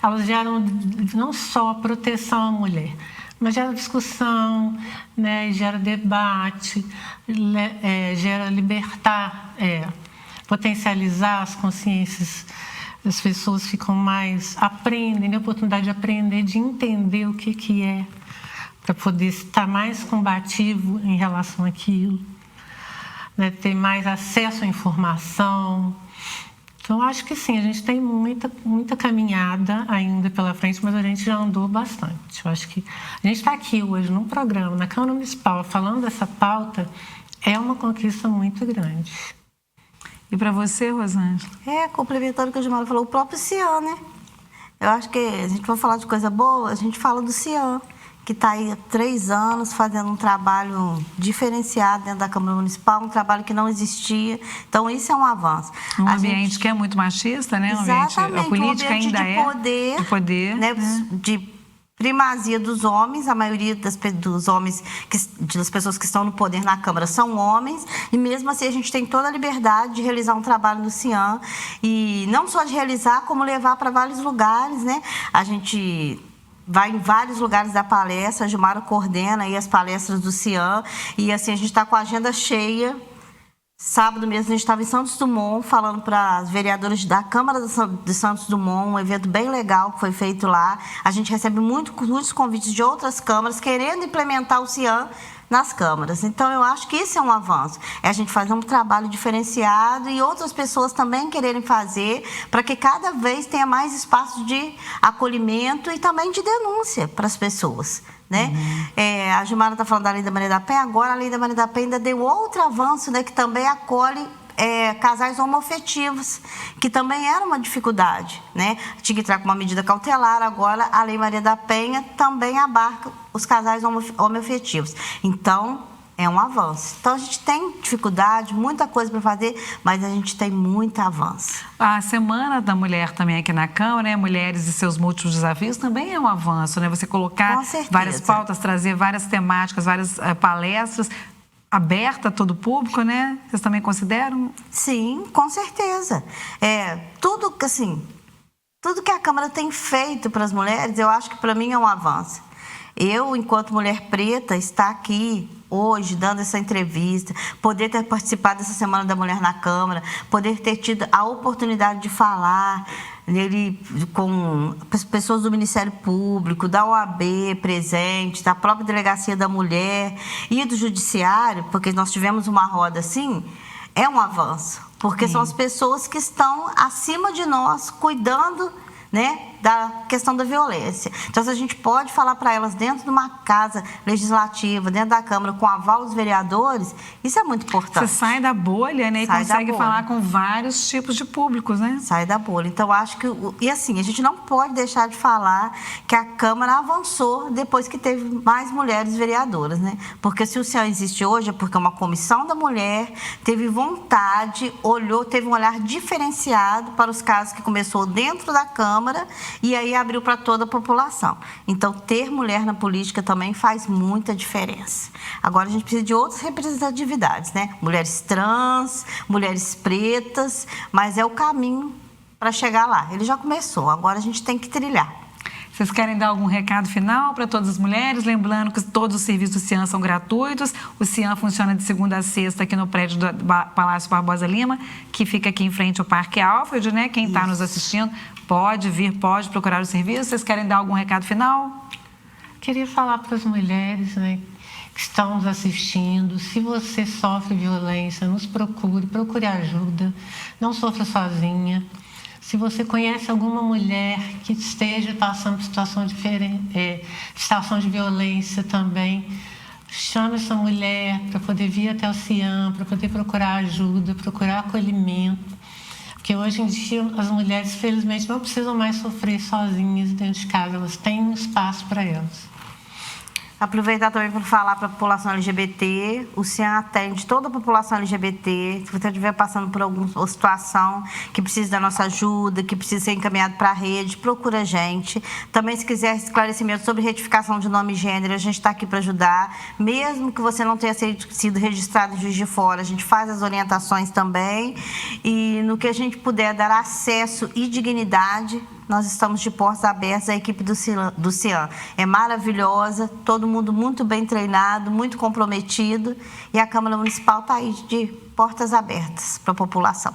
elas geram não só proteção à mulher, mas gera discussão, né? Gera debate, gera potencializar as consciências. As pessoas aprendem a oportunidade de aprender, de entender o que é, para poder estar mais combativo em relação àquilo, né? Ter mais acesso à informação. Então, acho que sim, a gente tem muita caminhada ainda pela frente, mas a gente já andou bastante. Eu acho que a gente está aqui hoje num programa, na Câmara Municipal, falando dessa pauta, É uma conquista muito grande. E para você, Rosângela? Complementando o que a Gilmara falou, o próprio Cian, né? Eu acho que a gente vai falar de coisa boa, a gente fala do Cian, que está aí há 3 anos fazendo um trabalho diferenciado dentro da Câmara Municipal, um trabalho que não existia. Então, isso é um avanço. Um ambiente que é muito machista, né? Exatamente, a política um ambiente ainda de poder, né? De primazia dos homens, a maioria dos homens, das pessoas que estão no poder na Câmara são homens, e mesmo assim a gente tem toda a liberdade de realizar um trabalho no Cian, e não só de realizar, como levar para vários lugares, né? A gente vai em vários lugares da palestra, a Gilmara coordena aí as palestras do Cian, e assim a gente está com a agenda cheia. Sábado mesmo a gente estava em Santos Dumont falando para as vereadoras da Câmara de Santos Dumont, um evento bem legal que foi feito lá. A gente recebe muitos convites de outras câmaras querendo implementar o Cian nas câmaras. Então, eu acho que isso é um avanço. É a gente fazer um trabalho diferenciado e outras pessoas também quererem fazer para que cada vez tenha mais espaço de acolhimento e também de denúncia para as pessoas, né? A Gilmara está falando da Lei da Maria da Penha, agora a Lei da Maria da Penha ainda deu outro avanço, né, que também acolhe casais homoafetivos, que também era uma dificuldade, né? Tinha que entrar com uma medida cautelar, agora a Lei Maria da Penha também abarca os casais homoafetivos. Então, é um avanço. Então, a gente tem dificuldade, muita coisa para fazer, mas a gente tem muito avanço. A Semana da Mulher também aqui na Câmara, né? Mulheres e seus múltiplos desafios, também é um avanço, né? Você colocar várias pautas, trazer várias temáticas, várias palestras, aberta a todo o público, né? Vocês também consideram? Sim, com certeza. Tudo que a Câmara tem feito para as mulheres, eu acho que para mim é um avanço. Eu, enquanto mulher preta, estar aqui hoje dando essa entrevista, poder ter participado dessa Semana da Mulher na Câmara, poder ter tido a oportunidade de falar com pessoas do Ministério Público, da OAB presente, da própria Delegacia da Mulher e do Judiciário, porque nós tivemos uma roda assim, é um avanço, porque são as pessoas que estão acima de nós, cuidando, né, da questão da violência. Então, se a gente pode falar para elas dentro de uma casa legislativa, dentro da Câmara, com aval dos vereadores, isso é muito importante. Você sai da bolha, né, e consegue falar com vários tipos de públicos, né? Sai da bolha. Então, acho que... E assim, a gente não pode deixar de falar que a Câmara avançou depois que teve mais mulheres vereadoras, né? Porque se o Cian existe hoje é porque uma comissão da mulher teve vontade, teve um olhar diferenciado para os casos que começou dentro da Câmara e aí abriu para toda a população. Então, ter mulher na política também faz muita diferença. Agora, a gente precisa de outras representatividades, né? Mulheres trans, mulheres pretas, mas é o caminho para chegar lá. Ele já começou, agora a gente tem que trilhar. Vocês querem dar algum recado final para todas as mulheres? Lembrando que todos os serviços do Cian são gratuitos. O Cian funciona de segunda a sexta aqui no prédio do Palácio Barbosa Lima, que fica aqui em frente ao Parque Alfred, né? Quem está nos assistindo pode vir, pode procurar o serviço. Vocês querem dar algum recado final? Queria falar para as mulheres, né, que estão nos assistindo, se você sofre violência, nos procure ajuda, não sofra sozinha. Se você conhece alguma mulher que esteja passando por situação de violência também, chame essa mulher para poder vir até o Cian, para poder procurar ajuda, procurar acolhimento. Porque hoje em dia as mulheres, felizmente, não precisam mais sofrer sozinhas dentro de casa, elas têm um espaço para elas. Aproveitar também para falar para a população LGBT, o Cian atende toda a população LGBT, se você estiver passando por alguma situação que precisa da nossa ajuda, que precisa ser encaminhado para a rede, procura a gente. Também, se quiser esclarecimento sobre retificação de nome e gênero, a gente está aqui para ajudar. Mesmo que você não tenha sido registrado em Juiz de Fora, a gente faz as orientações também. E no que a gente puder dar acesso e dignidade, nós estamos de portas abertas, a equipe do Cian é maravilhosa, todo mundo muito bem treinado, muito comprometido, e a Câmara Municipal está aí de portas abertas para a população.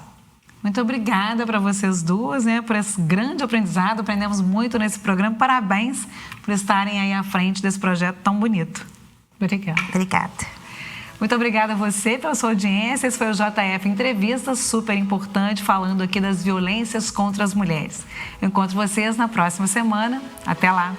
Muito obrigada para vocês duas, né, por esse grande aprendizado, aprendemos muito nesse programa, parabéns por estarem aí à frente desse projeto tão bonito. Obrigada. Obrigada. Muito obrigada a você pela sua audiência. Esse foi o JF Entrevista, super importante, falando aqui das violências contra as mulheres. Eu encontro vocês na próxima semana. Até lá!